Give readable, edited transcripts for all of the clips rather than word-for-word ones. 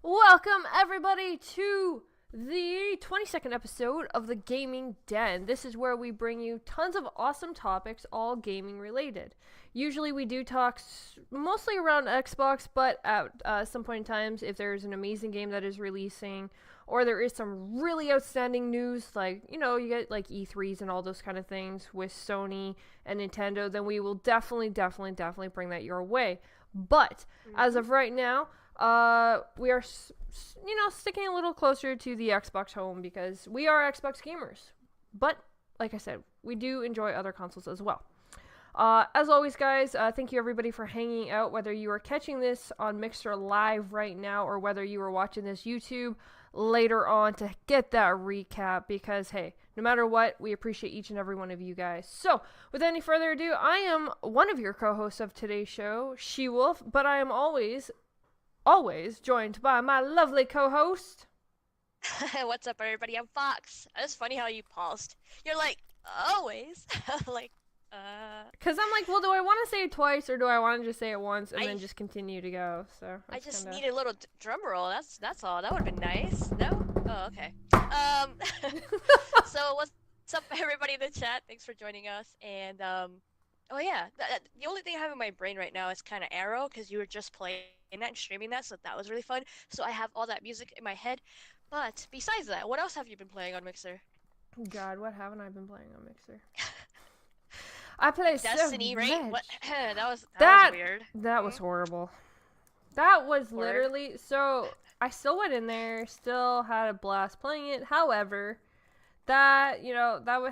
Welcome, everybody, to the 22nd episode of the Gaming Den. This is where we bring you tons of awesome topics, all gaming related. Usually we do talk mostly around Xbox, but at some point in time, if there's an amazing game that is releasing, or there is some really outstanding news, like, you get like E3s and all those kind of things with Sony and Nintendo, then we will definitely bring that your way. But as of right now, we are, sticking a little closer to the Xbox home because we are Xbox gamers. But, like I said, we do enjoy other consoles as well. As always, guys, thank you everybody for hanging out, whether you are catching this on Mixer Live right now or whether you are watching this YouTube later on to get that recap because, hey, no matter what, we appreciate each and every one of you guys. So, without any further ado, I am one of your co-hosts of today's show, Shewulf, but I am always joined by my lovely co-host. What's up, everybody? I'm Fox. It's funny how you paused. You're like, always. like, Because I'm like, well, do I want to say it twice or do I want to just say it once and then just continue to go? So I just kinda... need a little drum roll. That's all. That would have been nice. No? Oh, okay. So what's up, everybody in the chat? Thanks for joining us. And oh yeah, the only thing I have in my brain right now is kind of Arrow because you were just playing that and streaming that, so that was really fun. So I have all that music in my head. But besides that, what else have you been playing on Mixer? God, what haven't I been playing on Mixer? I play Destiny, so right? much. What? that was weird. That was horrible. That was literally so. I still went in there, still had a blast playing it. However, that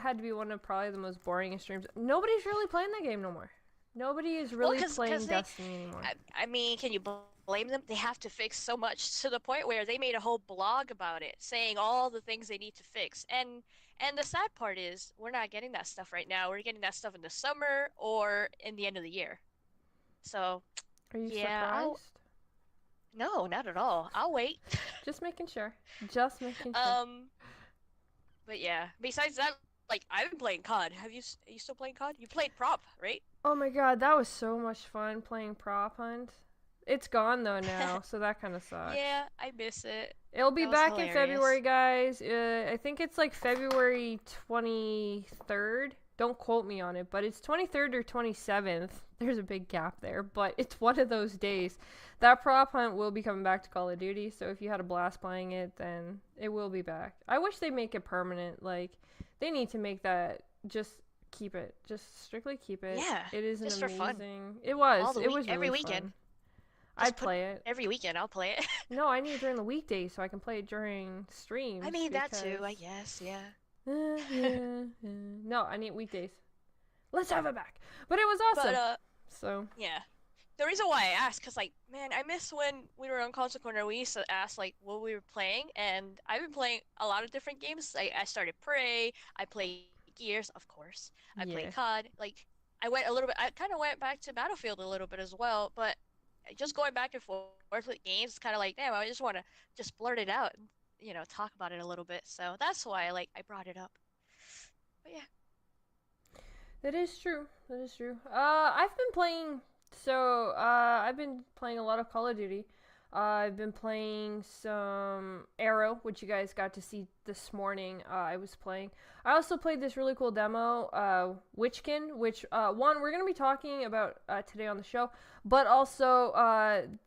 had to be one of probably the most boring streams. Nobody's really playing that game no more. Nobody is really playing Destiny anymore. I mean, can you blame them? They have to fix so much to the point where they made a whole blog about it, saying all the things they need to fix. And the sad part is, we're not getting that stuff right now. We're getting that stuff in the summer or in the end of the year. So, are you surprised? No, not at all. I'll wait. Just making sure. Just making sure. But yeah, besides that, like, I've been playing COD. Are you still playing COD? You played Prop, right? Oh my god, that was so much fun playing Prop Hunt. It's gone though now, so that kind of sucks. Yeah, I miss it. It'll be back in February, guys. I think it's like February 23rd. Don't quote me on it, but it's 23rd or 27th. There's a big gap there, but it's one of those days. That Prop Hunt will be coming back to Call of Duty, so if you had a blast playing it, then it will be back. I wish they make it permanent. Like, they need to make that just... keep it. Just strictly keep it. Yeah. It is just amazing. For fun. It was. It was every really weekend. Fun. I'd play it. Every weekend I'll play it. No, I need it during the weekdays so I can play it during streams. I mean that too, I guess, yeah. No, I need weekdays. Let's have it back. But it was awesome. But, so yeah. The reason why I asked, cause like, man, I miss when we were on Console Corner. We used to ask like what we were playing, and I've been playing a lot of different games. Like I started Prey, I played Gears, of course. I played COD. Like I kind of went back to Battlefield a little bit as well, but just going back and forth with games, kind of like, damn, I just want to just blurt it out and, talk about it a little bit. So that's why I brought it up. But yeah. That is true. That is true. I've been playing a lot of Call of Duty. I've been playing some Arrow, which you guys got to see this morning. I was playing. I also played this really cool demo, Witchkin, which, one, we're going to be talking about today on the show, but also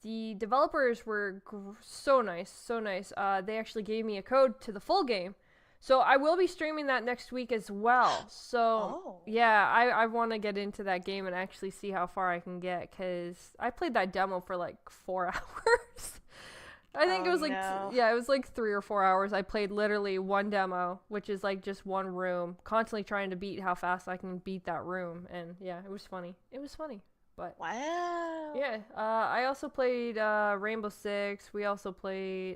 the developers were so nice, so nice. They actually gave me a code to the full game. So I will be streaming that next week as well. So, yeah, I want to get into that game and actually see how far I can get, because I played that demo for like 4 hours. I think it was like, it was like 3 or 4 hours. I played literally one demo, which is like just one room, constantly trying to beat how fast I can beat that room. And yeah, it was funny. It was funny. But wow. Yeah, I also played Rainbow Six. We also play,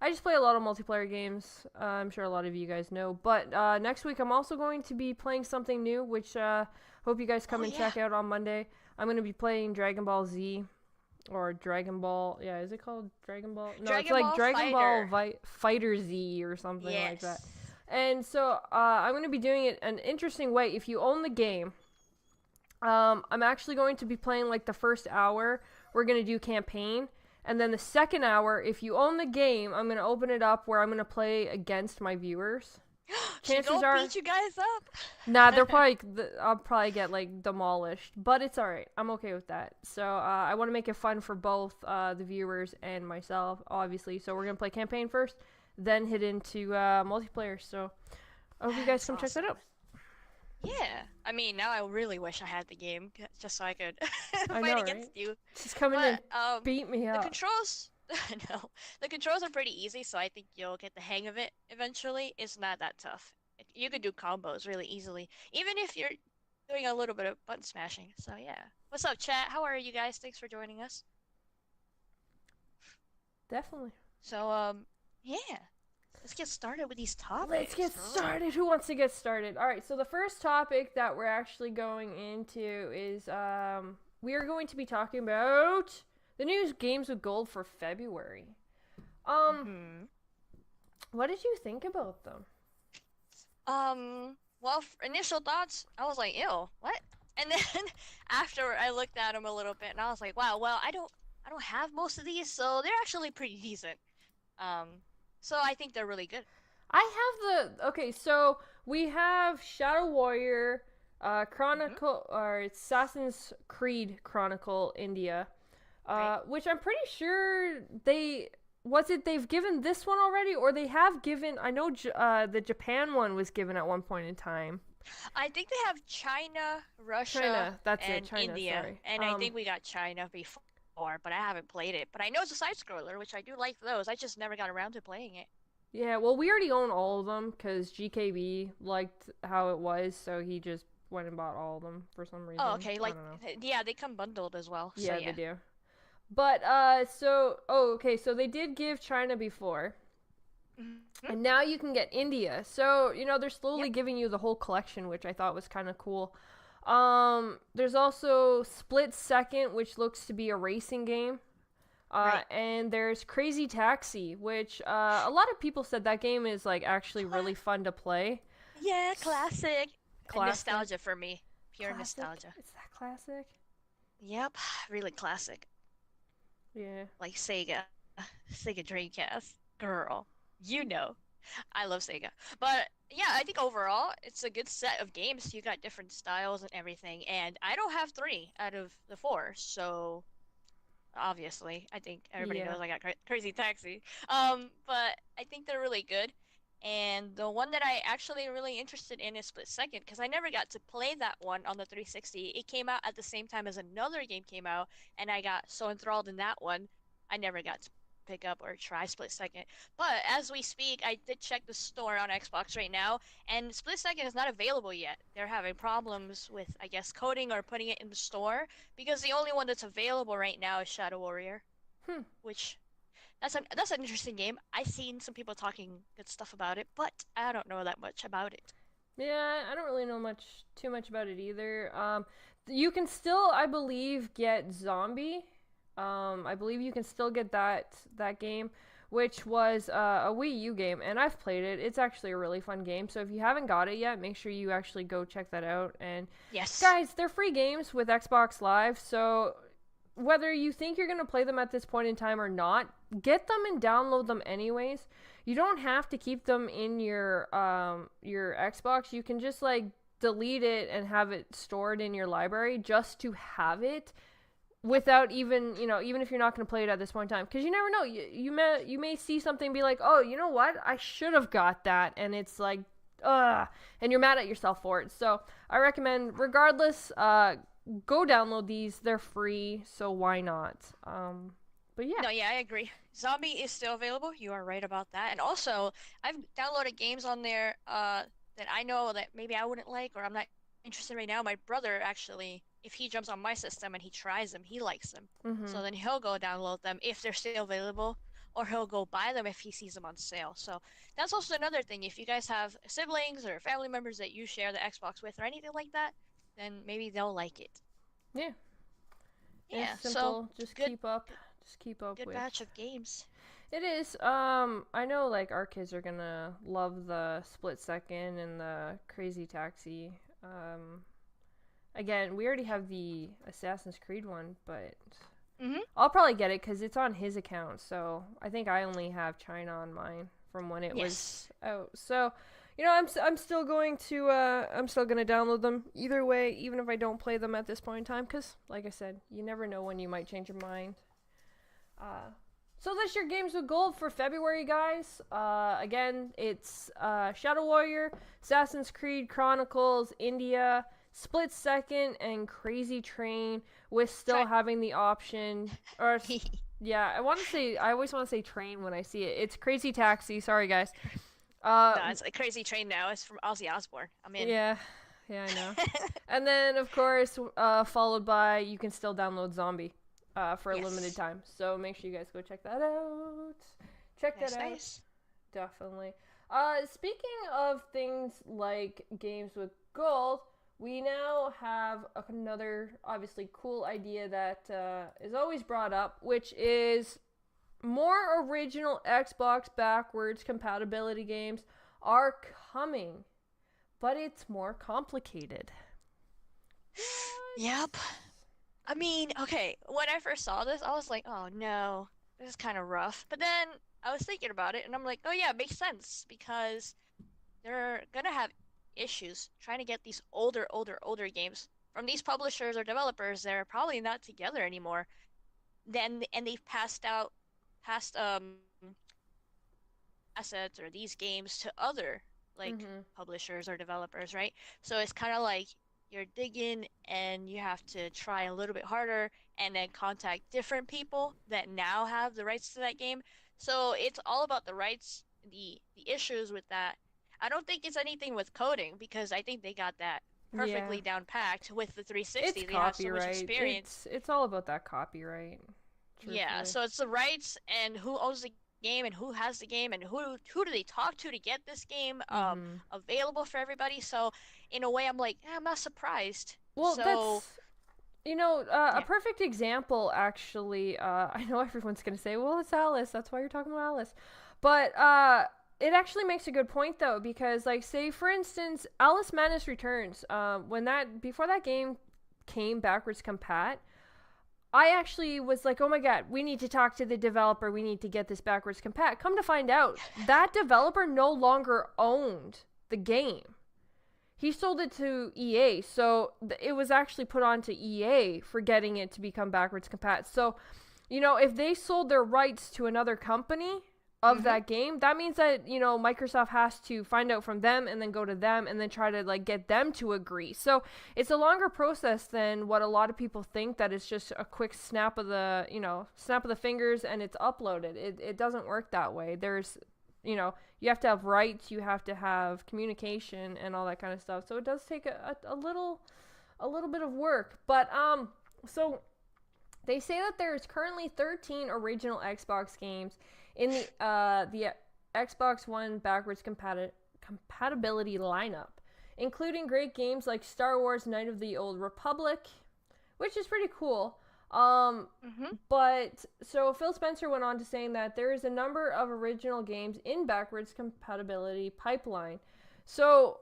I just play a lot of multiplayer games. I'm sure a lot of you guys know. But next week I'm also going to be playing something new, which hope you guys come and check out on Monday. I'm going to be playing Dragon Ball Z. Or Dragon Ball, is it called Dragon Ball? No, it's like Dragon Ball Fighter Z or something like that. And so I'm going to be doing it an interesting way. If you own the game, I'm actually going to be playing like the first hour. We're going to do campaign. And then the second hour, if you own the game, I'm going to open it up where I'm going to play against my viewers. Chances are beat you guys up. Nah, I'll probably get like demolished, but it's all right. I'm okay with that. So I want to make it fun for both the viewers and myself, obviously. So we're gonna play campaign first, then hit into multiplayer. So I hope you guys come check that out. Yeah, I mean, now I really wish I had the game just so I could I fight know, against right? you. Just come in and beat me up. The controls, no, the controls are pretty easy, so I think you'll get the hang of it eventually. It's not that tough. You can do combos really easily, even if you're doing a little bit of button smashing. So yeah. What's up, chat? How are you guys? Thanks for joining us. Definitely. So yeah. Let's get started with these topics. Let's get started. Who wants to get started? All right, so the first topic that we're actually going into is we are going to be talking about the new games with gold for February. What did you think about them? Well, initial thoughts, I was like, ew, what? And then after I looked at them a little bit and I was like, wow, well, I don't have most of these, so they're actually pretty decent. So I think they're really good. Okay, so we have Shadow Warrior, Chronicle, or Assassin's Creed Chronicle India, Right. which I'm pretty sure they've given this one already, or they have given, I know the Japan one was given at one point in time. I think they have China, Russia, and India, sorry. and I think we got China before. But I haven't played it. But I know it's a side scroller, which I do like those. I just never got around to playing it. Yeah, well, we already own all of them because GKB liked how it was, so he just went and bought all of them for some reason. Oh, okay. Like, yeah, they come bundled as well. Yeah, so, yeah. they do. But so they did give China before, and now you can get India. So they're slowly giving you the whole collection, which I thought was kind of cool. There's also Split Second, which looks to be a racing game. Right. And there's Crazy Taxi, which a lot of people said that game is like actually really fun to play. Yeah, classic. And nostalgia for me. Pure nostalgia. Is that classic? Yep, really classic. Yeah. Like Sega Dreamcast. Girl, I love Sega. But yeah, I think overall it's a good set of games. You got different styles and everything, and I don't have 3 out of the 4, so obviously I think everybody knows I got Crazy Taxi. But I think they're really good. And the one that I actually really interested in is Split Second, because I never got to play that one on the 360. It came out at the same time as another game came out, and I got so enthralled in that one, I never got to pick up or try Split Second. But as we speak, I did check the store on Xbox right now, and Split Second is not available yet. They're having problems with, I guess, coding or putting it in the store, because the only one that's available right now is Shadow Warrior, which that's an interesting game. I've seen some people talking good stuff about it, but I don't know that much about it. Yeah, I don't really know too much about it either. You can still, I believe, get Zombie. I believe you can still get that game, which was a Wii U game, and I've played it. It's actually a really fun game, so if you haven't got it yet, make sure you actually go check that out. And yes, guys, they're free games with Xbox Live, so whether you think you're going to play them at this point in time or not, get them and download them anyways. You don't have to keep them in your Xbox. You can just like delete it and have it stored in your library just to have it, without even if you're not going to play it at this point in time, because you never know. You may see something and be like, oh, you know what, I should have got that, and it's like, and you're mad at yourself for it. So I recommend, regardless, go download these. They're free, so why not? But yeah. No, yeah, I agree. Zombie is still available. You are right about that. And also, I've downloaded games on there that I know that maybe I wouldn't like, or I'm not interested right now. My brother actually, if he jumps on my system and he tries them, he likes them. So then he'll go download them if they're still available, or he'll go buy them if he sees them on sale. So that's also another thing. If you guys have siblings or family members that you share the Xbox with or anything like that, then maybe they'll like it. Yeah. Yeah, it's simple. So just keep up good with. batch of games. It is. I know like our kids are gonna love the Split Second and the Crazy Taxi. Again, we already have the Assassin's Creed one, but Mhm. I'll probably get it because it's on his account. So I think I only have China on mine from when it was Yes. out. So, I'm still going to I'm still gonna download them either way, even if I don't play them at this point in time. Because, like I said, you never know when you might change your mind. So that's your games with gold for February, guys. Again, it's Shadow Warrior, Assassin's Creed Chronicles, India, Split Second, and Crazy Train, with still having the option, or yeah, I always want to say train when I see it. It's Crazy Taxi. Sorry, guys. No, it's a Crazy Train now. It's from Ozzy Osbourne. I'm in. Yeah, yeah, I know. And then, of course, followed by you can still download Zombie. For a limited time. So make sure you guys go check that out. Check that out. Nice. Definitely. Speaking of things like games with gold, we now have another obviously cool idea that is always brought up, which is more original Xbox backwards compatibility games are coming, but it's more complicated. Yep. I mean, okay, when I first saw this, I was like, oh no, this is kind of rough. But then I was thinking about it, and I'm like, oh yeah, it makes sense because they're gonna have issues trying to get these older games from these publishers or developers. They're probably not together anymore. And they've past assets or these games to other like publishers or developers, right? So it's kind of like you're digging and you have to try a little bit harder and then contact different people that now have the rights to that game. So it's all about the rights, the issues with that. I don't think it's anything with coding because I think they got that perfectly down packed with the 360. It's They have so much copyright. experience. It's all about that copyright. Truthfully. Yeah, so it's the rights and who owns the game and who has the game and who do they talk to get this game available for everybody. So in a way, I'm like, I'm not surprised. Well, so, that's a perfect example. Actually, I know everyone's gonna say, "Well, it's Alice. That's why you're talking about Alice," but it actually makes a good point though, because like, say for instance, Alice Madness Returns. Before that game came backwards compat, I actually was like, oh my god, we need to talk to the developer. We need to get this backwards compat. Come to find out, that developer no longer owned the game. He sold it to EA, so it was actually put onto EA for getting it to become backwards compat. So, if they sold their rights to another company of that game, that means that, Microsoft has to find out from them and then go to them and then try to like get them to agree. So it's a longer process than what a lot of people think, that it's just a quick snap of the fingers and it's uploaded. It doesn't work that way. There's, you have to have rights, you have to have communication and all that kind of stuff. So it does take a little bit of work. But so they say that there's currently 13 original Xbox games in the Xbox One backwards compatibility lineup, including great games like Star Wars Knight of the Old Republic, which is pretty cool. But so Phil Spencer went on to saying that there is a number of original games in backwards compatibility pipeline. So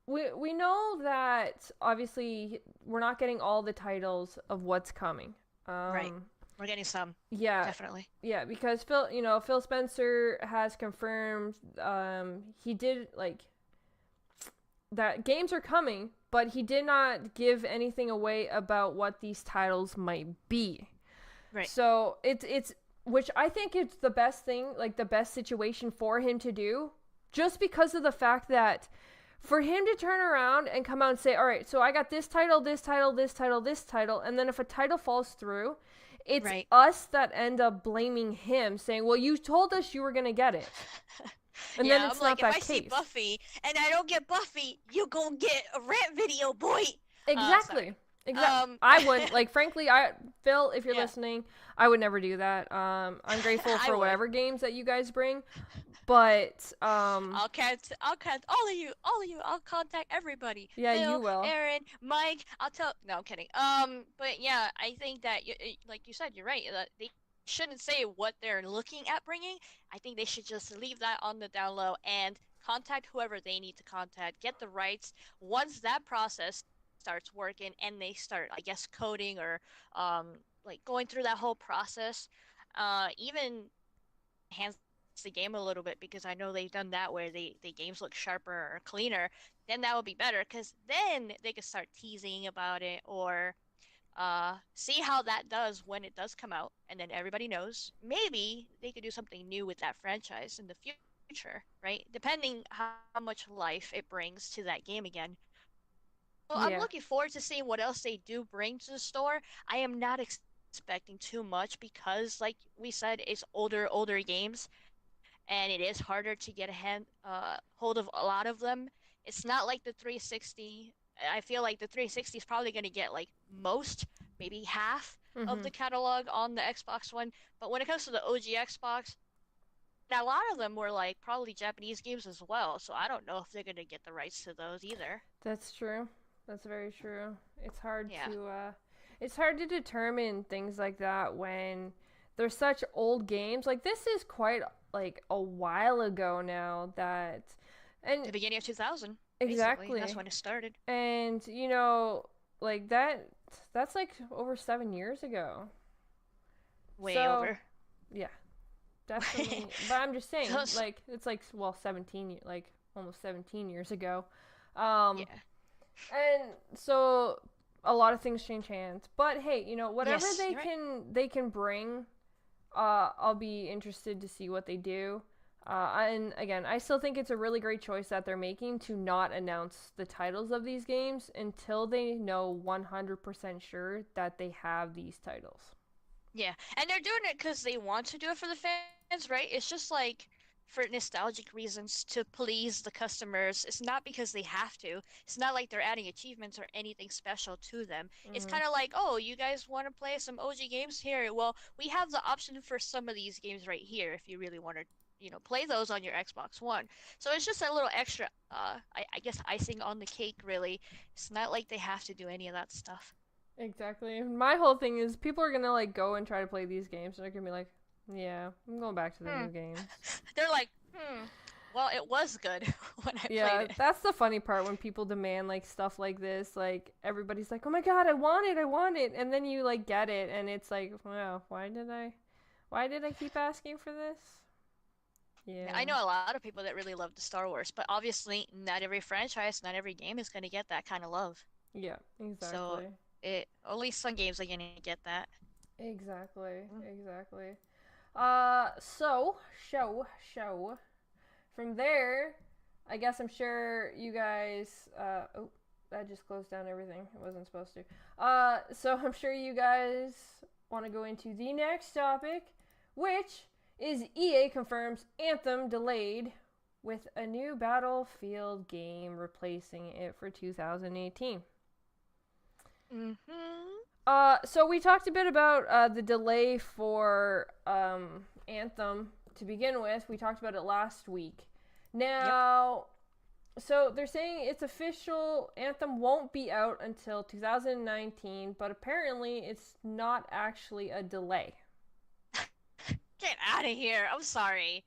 we know that obviously we're not getting all the titles of what's coming. Right. We're getting some. Yeah. Definitely. Yeah, because Phil Spencer has confirmed he did like that games are coming, but he did not give anything away about what these titles might be. Right. So it's which I think it's the best thing, like the best situation for him to do, just because of the fact that for him to turn around and come out and say, all right, so I got this title, this title, this title, this title, and then if a title falls through, it's us that end up blaming him, saying, well, you told us you were going to get it. And yeah, then it's I'm not like, that if case. I see Buffy and I don't get Buffy, you gon' get a rant video, boy. Exactly. I wouldn't, like, frankly, Phil, if you're listening, I would never do that. I'm grateful for whatever games that you guys bring, but I'll contact all of you. I'll contact everybody. Yeah, Phil, you will. Aaron, Mike. No, I'm kidding. But yeah, I think that like you said, you're right. They shouldn't say what they're looking at bringing. I think they should just leave that on the down low and contact whoever they need to contact, get the rights. Once that process starts working and they start, I guess, coding or like going through that whole process, even enhance the game a little bit because I know they've done that where the games look sharper or cleaner, then that would be better because then they could start teasing about it or see how that does when it does come out, and then everybody knows. Maybe they could do something new with that franchise in the future, right? Depending how much life it brings to that game again. Well, I'm Yeah. looking forward to seeing what else they do bring to the store. I am not expecting too much because, like we said, it's older games, and it is harder to get a hold of a lot of them. It's not like the 360. I feel like the 360 is probably going to get like most, maybe half of Mm-hmm. the catalog on the Xbox One. But when it comes to the OG Xbox, a lot of them were like probably Japanese games as well. So I don't know if they're going to get the rights to those either. That's true. That's very true. It's hard Yeah. to it's hard to determine things like that when they're such old games. Like this is quite like a while ago now that The and beginning of 2000, basically. That's exactly. when it started. And like that's like over 7 years ago. Way So, over. yeah, definitely. But I'm just saying Those- like it's like well 17 like almost 17 years ago. Um yeah. And so a lot of things change hands. But hey, whatever Yes, you're right. they can bring, I'll be interested to see what they do. And again, I still think it's a really great choice that they're making to not announce the titles of these games until they know 100% sure that they have these titles. Yeah, and they're doing it because they want to do it for the fans, right? It's just like for nostalgic reasons to please the customers. It's not because they have to. It's not like they're adding achievements or anything special to them. It's Hmm. kind of like, oh, you guys want to play some OG games here? Well, we have the option for some of these games right here if you really want to, play those on your Xbox One. So it's just a little extra, I guess icing on the cake, really. It's not like they have to do any of that stuff. Exactly. My whole thing is people are gonna like go and try to play these games and they're gonna be like, yeah, I'm going back to the Hmm. new games. They're like, well, it was good when I played Yeah, it. that's the funny part when people demand like stuff like this. Like everybody's like, "Oh my god, I want it," and then you like get it, and it's like, "Wow, why did I keep asking for this?" I Yeah, know a lot of people that really love the Star Wars, but obviously not every franchise, not every game is going to get that kind of love. yeah, So exactly, it only some games are going to get that. exactly, Mm. exactly. So show. From there, I guess I'm sure you guys. Oh, that just closed down everything. It wasn't supposed to. So I'm sure you guys want to go into the next topic, which is EA confirms Anthem delayed with a new Battlefield game replacing it for 2018. Mm-hmm. So we talked a bit about the delay for Anthem to begin with. We talked about it last week. Yep. Now, so they're saying it's official. Anthem won't be out until 2019, but apparently it's not actually a delay. Get out of here. I'm sorry.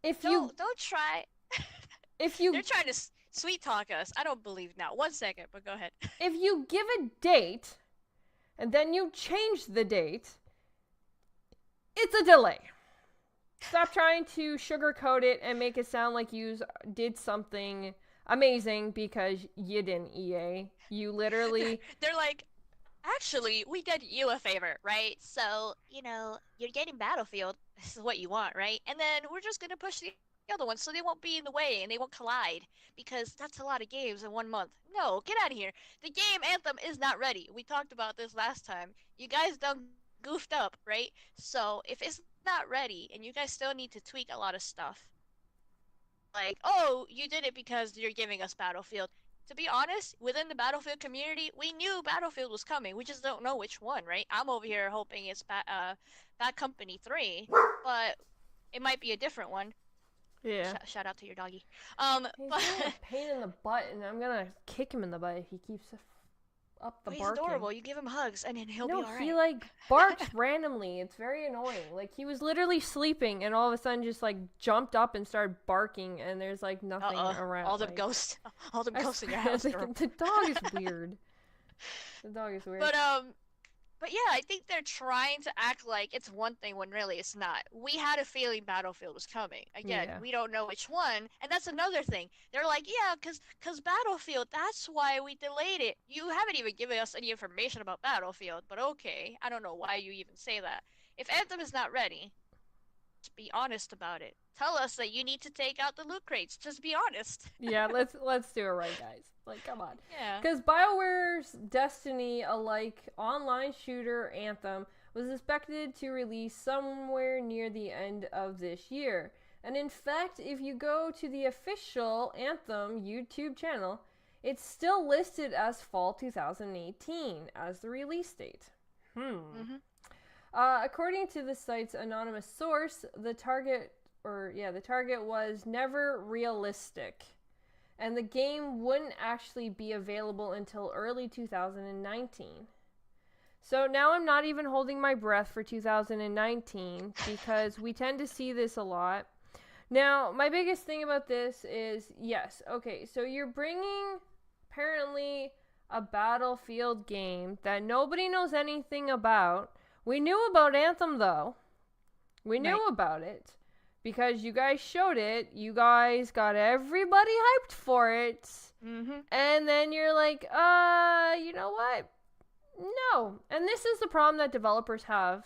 If you Don't try. if They're you trying to sweet talk us. I don't believe now. 1 second, but go ahead. if you give a date and then you change the date, it's a delay. Stop trying to sugarcoat it and make it sound like you did something amazing because you didn't, EA. You literally. They're like, actually, we did you a favor, right? So, you're getting Battlefield. This is what you want, right? And then we're just gonna push the other ones so they won't be in the way and they won't collide because that's a lot of games in 1 month. No, get out of here. The game Anthem is not ready. We talked about this last time. You guys done goofed up, right? So if it's not ready and you guys still need to tweak a lot of stuff, like, oh, you did it because you're giving us Battlefield. To be honest, within the Battlefield community, we knew Battlefield was coming. We just don't know which one, right? I'm over here hoping it's Bad Company 3, but it might be a different one. Yeah. Shout out to your doggy. He's But being a pain in the butt, and I'm gonna kick him in the butt if he keeps up the he's barking. adorable. You give him hugs, and then he'll No, be all he right. like barks randomly. It's very annoying. Like he was literally sleeping, and all of a sudden just like jumped up and started barking, and there's like nothing around. All them like, ghosts, in I your swear, house. the dog is weird. The dog is weird. But But yeah, I think they're trying to act like it's one thing when really it's not. We had a feeling Battlefield was coming. Again, Yeah. we don't know which one, and that's another thing. They're like, yeah, cause Battlefield, that's why we delayed it. You haven't even given us any information about Battlefield, but okay. I don't know why you even say that. If Anthem is not ready, just be honest about it. Tell us that you need to take out the loot crates. Just be honest. Yeah, let's do it right, guys. Like, come on. Yeah. Because BioWare's Destiny, alike online shooter Anthem, was expected to release somewhere near the end of this year. And in fact, if you go to the official Anthem YouTube channel, it's still listed as fall 2018 as the release date. According to the site's anonymous source, the target was never realistic, and the game wouldn't actually be available until early 2019. So now I'm not even holding my breath for 2019 because we tend to see this a lot. Now, my biggest thing about this is, yes, okay, so you're bringing apparently a Battlefield game that nobody knows anything about. We knew about Anthem, though. We knew about it because you guys showed it. You guys got everybody hyped for it. And then you're like, you know what? No. And this is the problem that developers have.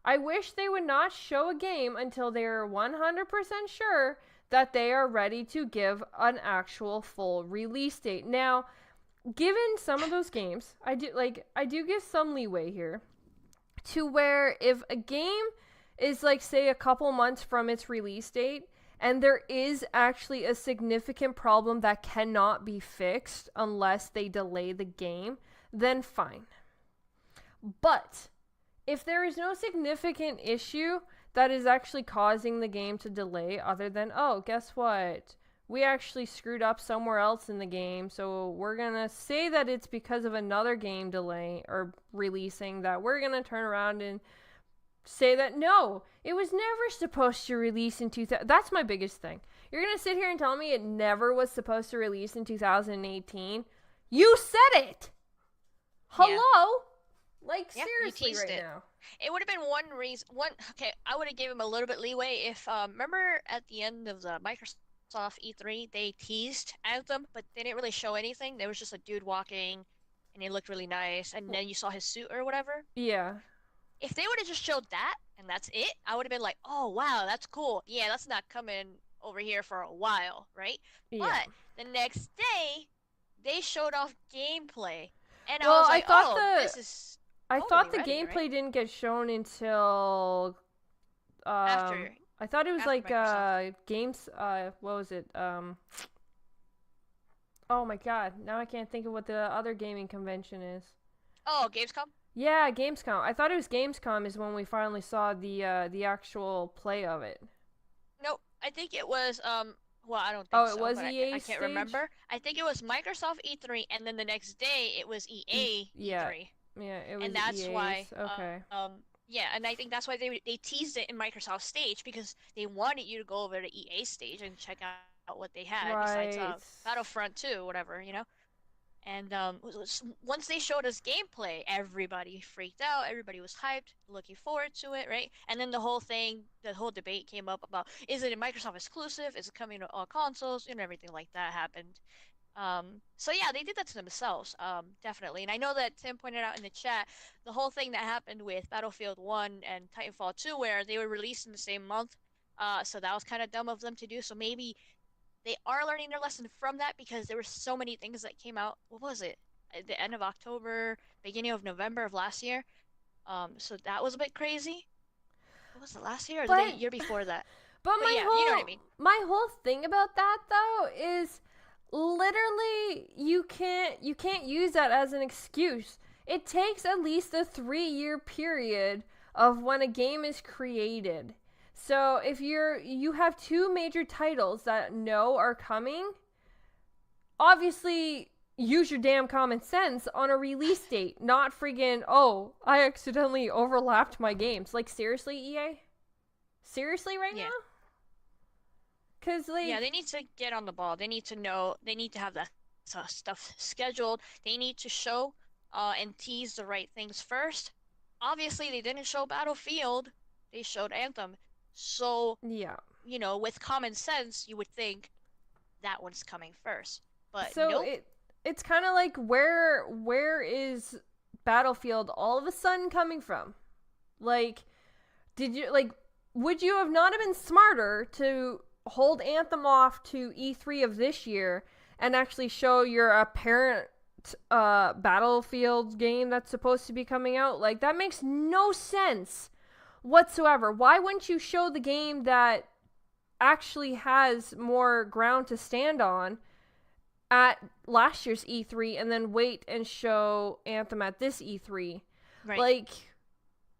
I wish they would not show a game until they're 100% sure that they are ready to give an actual full release date. Now, given some of those games, I do give some leeway here. To where if a game is like, say, a couple months from its release date and there is actually a significant problem that cannot be fixed unless they delay the game, then fine. But if there is no significant issue that is actually causing the game to delay other than, oh, guess what? We actually screwed up somewhere else in the game, so we're gonna say that it's because of another game delay or releasing, that we're gonna turn around and say that no, it was never supposed to release in 2000. That's my biggest thing. You're gonna sit here and tell me it never was supposed to release in 2018? You said it! Hello? Like, seriously right now. It would have been one reason. Okay, I would have given him a little bit leeway if, remember at the end of the Microsoft E3, they teased Anthem, but they didn't really show anything. There was just a dude walking, and he looked really nice, and then you saw his suit or whatever. Yeah. If they would have just showed that, and that's it, I would have been like, oh, wow, that's cool. Yeah, that's not coming over here for a while, right? Yeah. But the next day, they showed off gameplay, and well, I was like, this is I totally thought the ready, gameplay right? didn't get shown until After. I thought it was After like Microsoft. games what was it? Oh my god, now I can't think of what the other gaming convention is. Oh, Gamescom? Yeah, Gamescom. I thought it was Gamescom is when we finally saw the actual play of it. Nope. I think it was well, I don't think Oh, so. it was but EA I can't stage? remember. I think it was Microsoft E3, and then the next day it was EA yeah. E3. Yeah, it was And that's EA's. why Okay. yeah, and I think that's why they teased it in Microsoft stage, because they wanted you to go over to EA stage and check out what they had besides Right. Battlefront 2, whatever, you know. And once they showed us gameplay, everybody freaked out. Everybody was hyped, looking forward to it, right? And then the whole debate came up about, is it a Microsoft exclusive? Is it coming to all consoles? And everything like that happened. So yeah, they did that to themselves, definitely. And I know that Tim pointed out in the chat the whole thing that happened with Battlefield 1 and Titanfall 2, where they were released in the same month. So that was kind of dumb of them to do. So maybe they are learning their lesson from that, because there were so many things that came out. What was it? At the end of October, beginning of November of last year. So that was a bit crazy. What was it, last year or the year before that? But yeah, you know what I mean. My whole thing about that though is literally you can't use that as an excuse. It takes at least a 3-year period of when a game is created. So if you have 2 major titles that are coming, obviously use your damn common sense on a release date, not freaking, oh, I accidentally overlapped my games. Like, seriously, EA? Seriously right now? Cause like, yeah, they need to get on the ball. They need to know. They need to have that stuff scheduled. They need to show and tease the right things first. obviously they didn't show Battlefield, they showed Anthem. So, Yeah. with common sense, you would think that one's coming first. But So nope. it's kind of like where is Battlefield all of a sudden coming from? Like, would you have not have been smarter to hold Anthem off to E3 of this year and actually show your apparent Battlefield game that's supposed to be coming out? Like, that makes no sense whatsoever. Why wouldn't you show the game that actually has more ground to stand on at last year's E3 and then wait and show Anthem at this E3? Right. Like,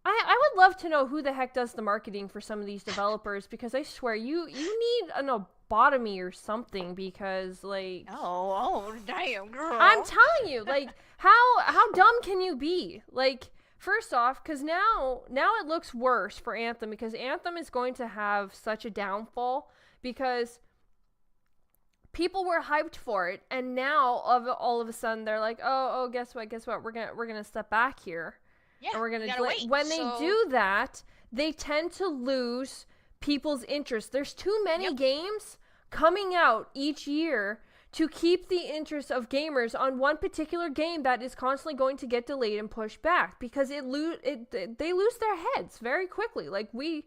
I would love to know who the heck does the marketing for some of these developers, because I swear you need an lobotomy or something, because like Oh, damn, girl. I'm telling you, like how dumb can you be? Like, first off, because now it looks worse for Anthem, because Anthem is going to have such a downfall because people were hyped for it, and now all of a sudden they're like, oh, guess what, we're gonna step back here. Yeah, And we're gonna wait. when they do that, they tend to lose people's interest. There's too many games coming out each year to keep the interest of gamers on one particular game that is constantly going to get delayed and pushed back, because they lose their heads very quickly. Like, can we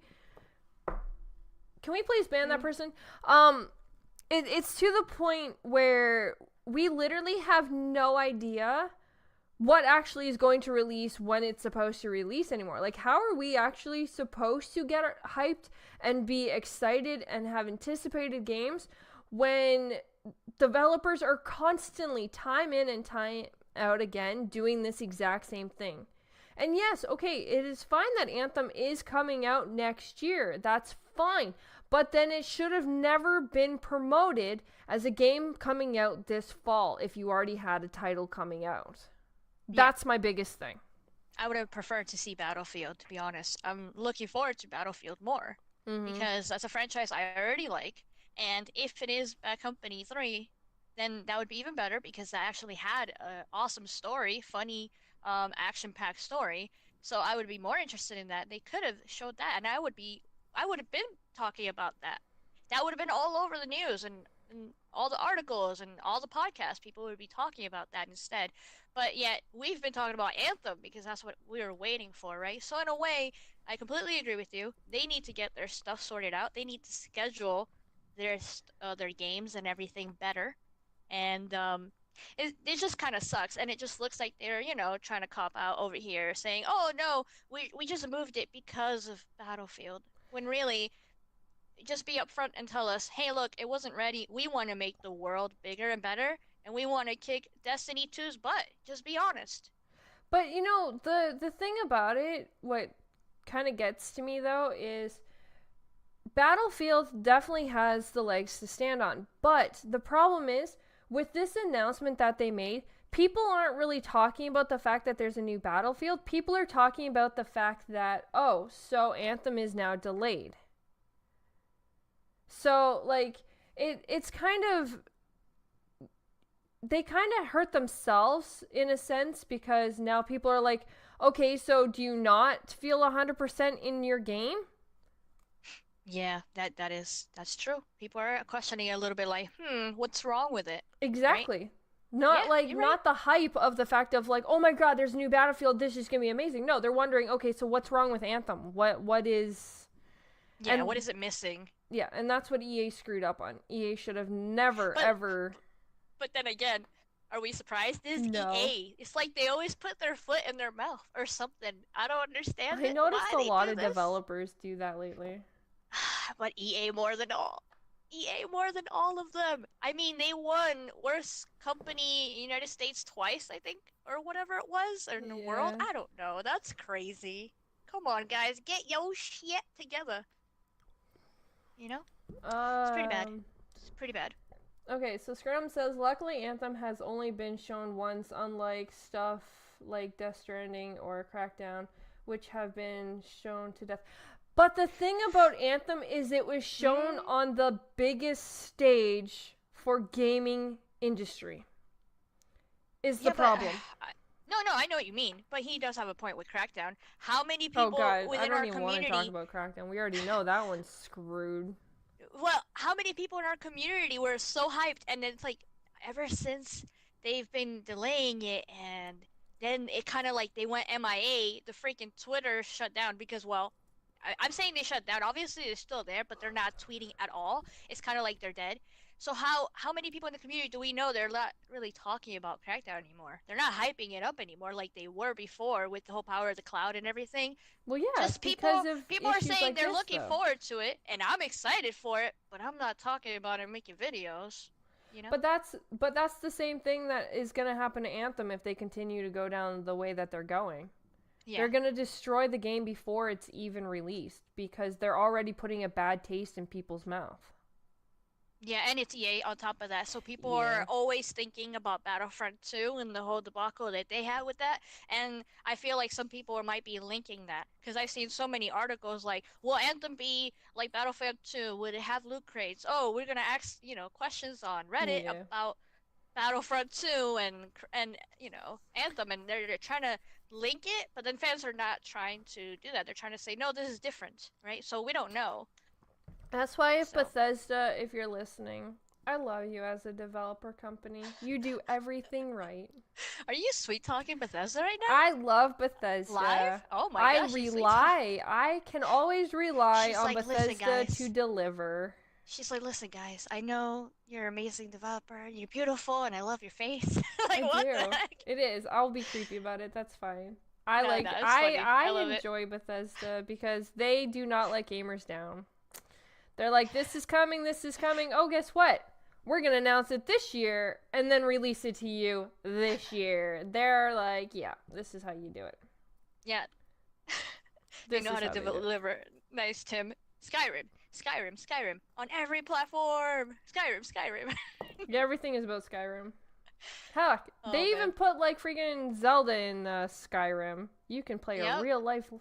please ban that person? It's to the point where we literally have no idea what actually is going to release when it's supposed to release anymore. Like, how are we actually supposed to get hyped and be excited and have anticipated games when developers are constantly, time in and time out again, doing this exact same thing? And yes, okay, it is fine that Anthem is coming out next year. That's fine. But then it should have never been promoted as a game coming out this fall if you already had a title coming out. That's my biggest thing. I would have preferred to see Battlefield, to be honest. I'm looking forward to Battlefield more because that's a franchise I already like. And if it is Bad Company 3, then that would be even better, because that actually had an awesome story, funny, action-packed story. So I would be more interested in that. They could have showed that, and I would have been talking about that. That would have been all over the news and all the articles and all the podcasts. People would be talking about that instead. But yet, we've been talking about Anthem because that's what we were waiting for, right? So in a way, I completely agree with you. They need to get their stuff sorted out. They need to schedule their games and everything better. And it just kind of sucks. And it just looks like they're, trying to cop out over here, saying, oh, no, we just moved it because of Battlefield. When really, just be upfront and tell us, hey, look, it wasn't ready. We want to make the world bigger and better, and we want to kick Destiny 2's butt. Just be honest. But the thing about it, what kind of gets to me though, is Battlefield definitely has the legs to stand on. But the problem is, with this announcement that they made, people aren't really talking about the fact that there's a new Battlefield. People are talking about the fact that, oh, so Anthem is now delayed. So, like, it's kind of, they kind of hurt themselves in a sense, because now people are like, okay, so do you not feel 100% in your game? Yeah, that's true. People are questioning a little bit, like, what's wrong with it? Exactly. Right? Not Right. the hype of the fact of like, oh my god, there's a new Battlefield, this is gonna be amazing. No, they're wondering, okay, so what's wrong with Anthem? What is? Yeah, and what is it missing? Yeah, and that's what EA screwed up on. EA should have never, But ever... but then again, are we surprised? This is No. EA. It's like they always put their foot in their mouth or something. I don't understand I it. noticed Why a they lot do of this. developers do that lately. But EA more than all. EA more than all of them. I mean, they won worst company United States twice, I think, or whatever it was, or in the world. Yeah. I don't know. That's crazy. Come on, guys, get your shit together. It's pretty bad. It's pretty bad. Okay, so Scrum says, luckily Anthem has only been shown once, unlike stuff like Death Stranding or Crackdown, which have been shown to death. But the thing about Anthem is it was shown on the biggest stage for gaming industry. Is the problem. No, I know what you mean, but he does have a point with Crackdown. How many Oh people god, I within don't our even want to talk community, about Crackdown. We already know that one's screwed. well, how many people in our community were so hyped, and then it's like, ever since they've been delaying it, and then it kind of like they went MIA, the freaking Twitter shut down because, well, I'm saying they shut down. Obviously, they're still there, but they're not tweeting at all. It's kind of like they're dead. So how many people in the community do we know they're not really talking about Crackdown anymore? They're not hyping it up anymore like they were before with the whole power of the cloud and everything. Well, yeah, Just because people of people are issues saying like they're this, looking though. forward to it, and I'm excited for it, but I'm not talking about it and making videos, you know? But that's the same thing that is gonna happen to Anthem if they continue to go down the way that they're going. Yeah. They're gonna destroy the game before it's even released because they're already putting a bad taste in people's mouth. Yeah, and it's EA on top of that. So people Yeah. are always thinking about Battlefront 2 and the whole debacle that they had with that. And I feel like some people might be linking that because I've seen so many articles like, will Anthem be like Battlefield 2? Would it have loot crates? Oh, we're gonna ask, questions on Reddit Yeah. about Battlefront 2 and Anthem, and they're trying to link it, but then fans are not trying to do that. They're trying to say, no, this is different, right? So we don't know. That's why if So. Bethesda, if you're listening, I love you as a developer company. You do everything right. Are you sweet talking Bethesda right now? I love Bethesda. Live? Oh my I gosh, she's rely. I can always rely She's on like, "Listen, Bethesda guys." to deliver. She's like, listen, guys, I know you're an amazing developer, you're beautiful, and I love your face. Like, I what do. the heck? It is. I'll be creepy about it. That's fine. I No, like. no, it's funny. I love I it. enjoy Bethesda because they do not let gamers down. They're like, this is coming. This is coming. Oh, guess what? We're gonna announce it this year and then release it to you this year. They're like, yeah, this is how you do it. Yeah. They This know how is to how they do it. deliver. Nice, Tim. Skyrim. On every platform. Skyrim. Yeah, everything is about Skyrim. Heck, Oh, they even man. put like freaking Zelda in Skyrim. You can play a Yep. real life.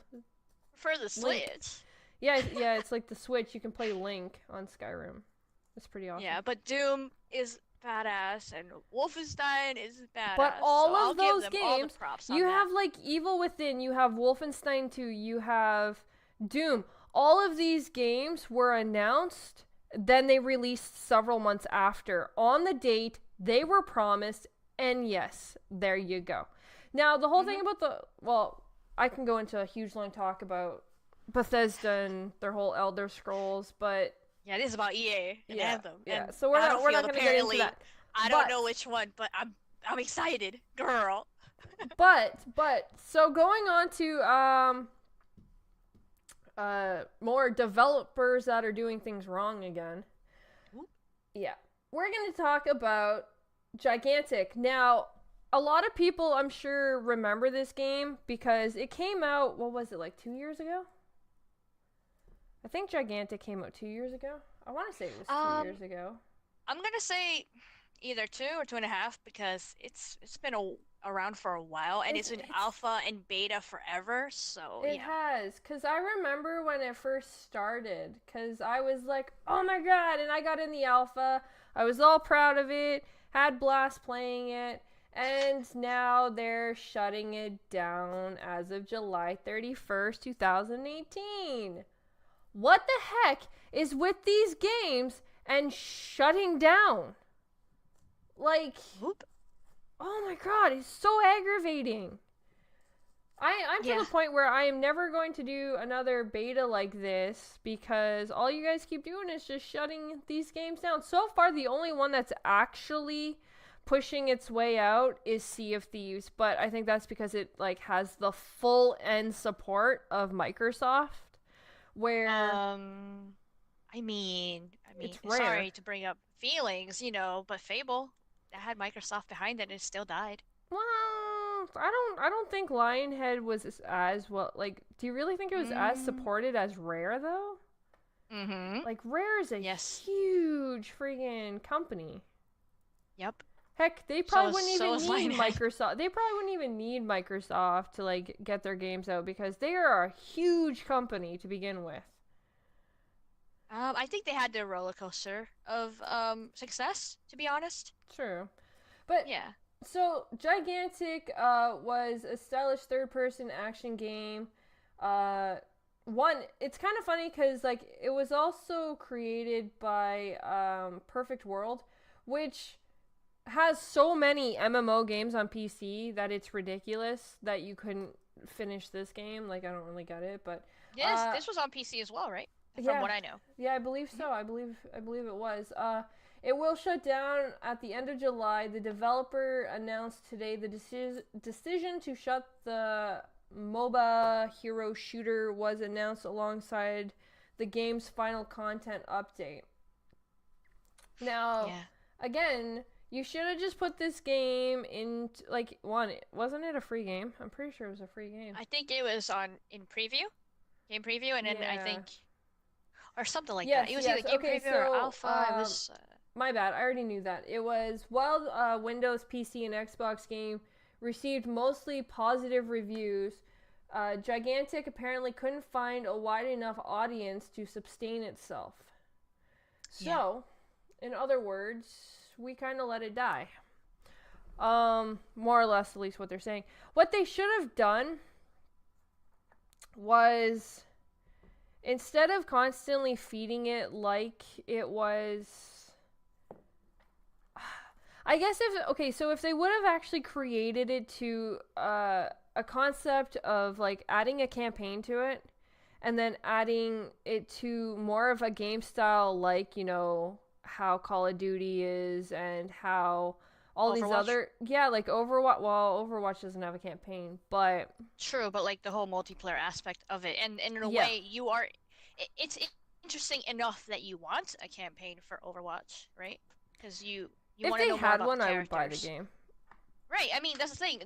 For the Switch. Yeah, it's like the Switch. You can play Link on Skyrim. It's pretty awesome. Yeah, but Doom is badass, and Wolfenstein is badass. But all so I'll of give those them all the games, props on you that. have like Evil Within, you have Wolfenstein 2, you have Doom. All of these games were announced, then they released several months after. On the date, they were promised, and yes, there you go. Now, the whole thing about I can go into a huge long talk about Bethesda and their whole Elder Scrolls, but Yeah, this is about EA and Anthem. yeah. And So we're not going to get into apparently. that. I don't know which one, but I'm excited, girl. But so going on to more developers that are doing things wrong again. Oop. Yeah. We're going to talk about Gigantic. Now, a lot of people I'm sure remember this game because it came out, what was it, like 2 years ago? I think Gigantic came out 2 years ago. I want to say it was 2 years ago. I'm gonna say either 2 or 2.5 because it's been around for a while and it's in alpha and beta forever. So It has, because I remember when it first started, because I was like, oh my god, and I got in the alpha. I was all proud of it, had blast playing it, and now they're shutting it down as of July 31st, 2018. What the heck is with these games and shutting down? Like, Oop. oh my god, it's so aggravating. I'm to the point where I am never going to do another beta like this because all you guys keep doing is just shutting these games down. So far, the only one that's actually pushing its way out is Sea of Thieves, but I think that's because it like has the full end support of Microsoft. Where I mean, it's rare. sorry to bring up feelings, but Fable that had Microsoft behind it and it still died. Well, I don't think Lionhead was as well. Like, do you really think it was as supported as Rare though? Mm-hmm. Like, Rare is a huge friggin' company. Yep. Heck, they probably wouldn't even need Lionhead. Microsoft. They probably wouldn't even need Microsoft to like get their games out because they are a huge company to begin with. I think they had their roller coaster of success, to be honest. True, but Yeah. So Gigantic was a stylish third-person action game. One, it's kind of funny because like it was also created by Perfect World, which has so many MMO games on PC that it's ridiculous that you couldn't finish this game. Like I don't really get it, but This was on PC as well, right? From yeah, what I know. yeah, I believe so. I believe it was. It will shut down at the end of July. The developer announced today the decision to shut the MOBA hero shooter was announced alongside the game's final content update. Now, Yeah. again, you should have just put this game in like one. Wasn't it a free game? I'm pretty sure it was a free game. I think it was on in preview, game preview, and then I Yeah. think or something like Yes, that. It was yes. either game Okay, preview so or alpha. It was my bad. I already knew that. It was while Windows, PC, and Xbox game received mostly positive reviews. Gigantic apparently couldn't find a wide enough audience to sustain itself. yeah. So, in other words, we kind of let it die. More or less, at least what they're saying. What they should have done was instead of constantly feeding it like it was, I guess if they would have actually created it to a concept of like adding a campaign to it and then adding it to more of a game style like, how Call of Duty is and how all these Overwatch. other, yeah, like Overwatch. Well, Overwatch doesn't have a campaign, but True, but like the whole multiplayer aspect of it, and in a yeah. way, it's interesting enough that you want a campaign for Overwatch, right? Because you If want to they know more had about one, the I would buy the characters. game. Right. I mean, that's the thing.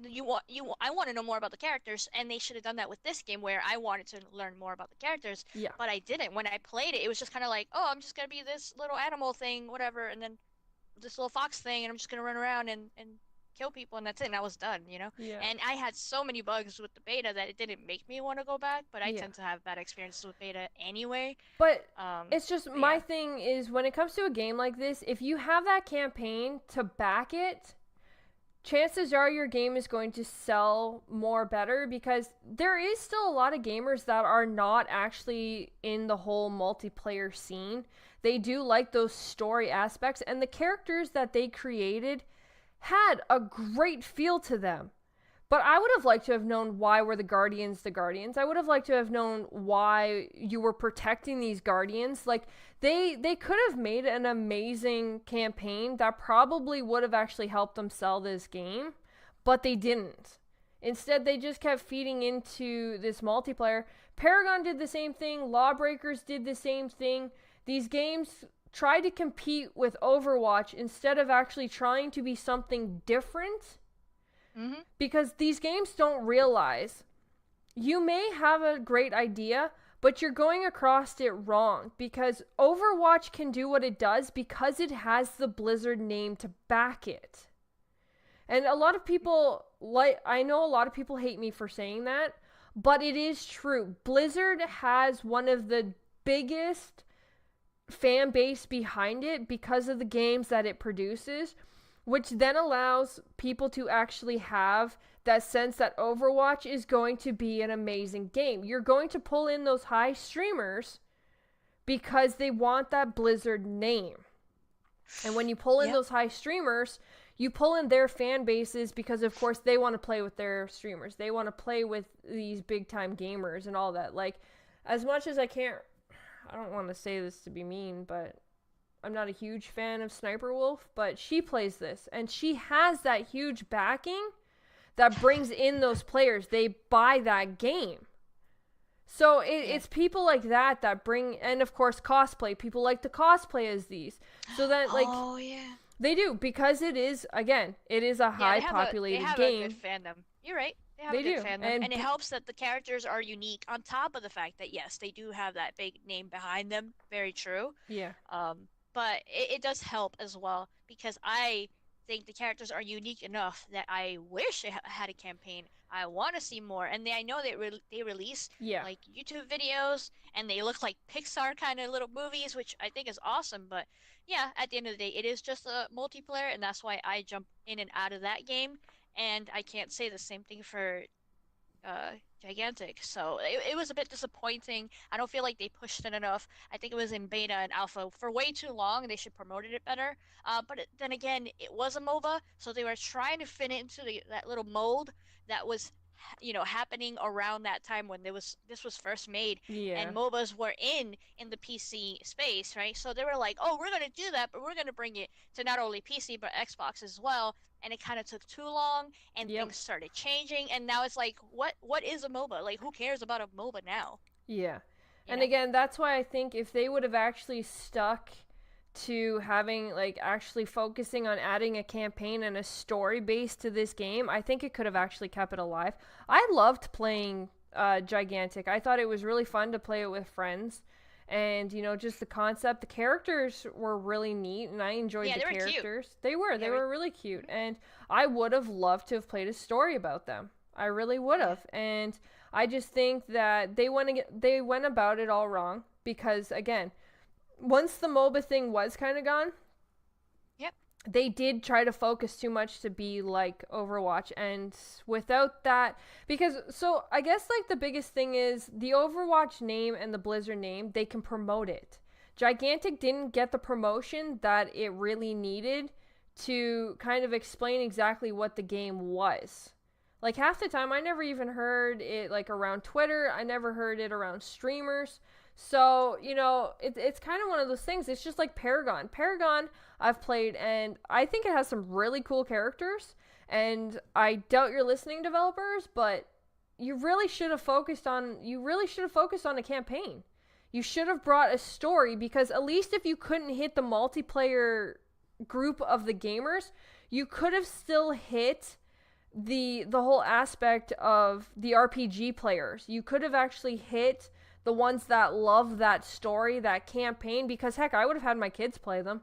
I want to know more about the characters, and they should have done that with this game where I wanted to learn more about the characters, Yeah. but I didn't. When I played it, it was just kind of like, oh, I'm just gonna be this little animal thing, whatever, and then this little fox thing, and I'm just gonna run around and kill people, and that's it. And I was done, you know. Yeah. And I had so many bugs with the beta that it didn't make me want to go back, but I Yeah. tend to have bad experiences with beta anyway. But Um, it's just but my yeah. thing is when it comes to a game like this, if you have that campaign to back it, chances are your game is going to sell more better because there is still a lot of gamers that are not actually in the whole multiplayer scene. They do like those story aspects, and the characters that they created had a great feel to them. But I would have liked to have known why were the Guardians the Guardians. I would have liked to have known why you were protecting these Guardians. Like they could have made an amazing campaign that probably would have actually helped them sell this game, but they didn't. Instead, they just kept feeding into this multiplayer. Paragon did the same thing. Lawbreakers did the same thing. These games tried to compete with Overwatch instead of actually trying to be something different. Mm-hmm. Because these games don't realize you may have a great idea, but you're going across it wrong because Overwatch can do what it does because it has the Blizzard name to back it. And a lot of people, I know a lot of people hate me for saying that, but it is true. Blizzard has one of the biggest fan base behind it because of the games that it produces, which then allows people to actually have that sense that Overwatch is going to be an amazing game. You're going to pull in those high streamers because they want that Blizzard name. And when you pull in those high streamers, you pull in their fan bases because, of course, they want to play with their streamers. They want to play with these big-time gamers and all that. Like, as much as I don't want to say this to be mean, but I'm not a huge fan of Sniper Wolf, but she plays this, and she has that huge backing that brings in those players. They buy that game. So it's people like that bring, and of course cosplay. People like to cosplay as these. So that like Oh yeah. they do because it is a high populated they have game. a good fandom. You're right. They have They a good do, fandom, and it helps that the characters are unique. On top of the fact that yes, they do have that big name behind them. Very true. Yeah. But it does help as well because I think the characters are unique enough that I wish it had a campaign. I want to see more, and I know they release Yeah. like YouTube videos, and they look like Pixar kind of little movies, which I think is awesome. But yeah, at the end of the day, it is just a multiplayer, and that's why I jump in and out of that game. And I can't say the same thing for uh Gigantic. So it was a bit disappointing. I don't feel like they pushed it enough. I think it was in beta and alpha for way too long. They should promoted it better. Then again, it was a MOBA, so they were trying to fit it into that little mold that was happening around that time when this was first made Yeah. and MOBAs were in the PC space, right? So they were like, "Oh, we're going to do that, but we're going to bring it to not only PC but Xbox as well." And it kind of took too long and Yep. things started changing and now it's like what is a MOBA? Like who cares about a MOBA now? Yeah. You And know? again, that's why I think if they would have actually stuck to having, like, actually focusing on adding a campaign and a story base to this game, I think it could have actually kept it alive. I loved playing Gigantic. I thought it was really fun to play it with friends. And, just the concept, the characters were really neat, and I enjoyed Yeah, the they were cute. characters. They Yeah, were really cute, mhm. and I would have loved to have played a story about them. I really would Yeah. have. And I just think that they went about it all wrong because, again, once the MOBA thing was kind of gone, Yep. they did try to focus too much to be like Overwatch, and without that, because so I guess like the biggest thing is the Overwatch name and the Blizzard name, they can promote it. Gigantic didn't get the promotion that it really needed to kind of explain exactly what the game was. Like half the time I never even heard it like around Twitter, I never heard it around streamers. So, it's kind of one of those things. It's just like Paragon. Paragon, I've played, and I think it has some really cool characters. And I doubt you're listening, developers, but you really should have focused on a campaign. You should have brought a story, because at least if you couldn't hit the multiplayer group of the gamers, you could have still hit the whole aspect of the RPG players. You could have actually hit the ones that love that story, that campaign, because heck, I would have had my kids play them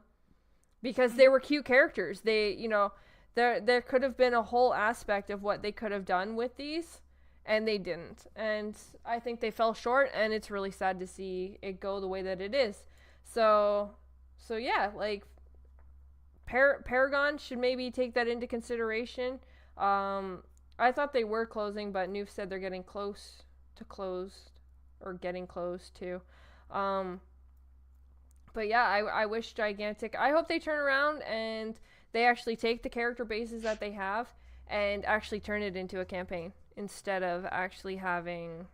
because they Mhm. were cute characters. There could have been a whole aspect of what they could have done with these, and they didn't. And I think they fell short, and it's really sad to see it go the way that it is. So yeah, like Paragon should maybe take that into consideration. I thought they were closing, but Noof said they're getting close to closed, or getting close to. Um, but yeah, I wish Gigantic. I hope they turn around and they actually take the character bases that they have and actually turn it into a campaign instead of actually having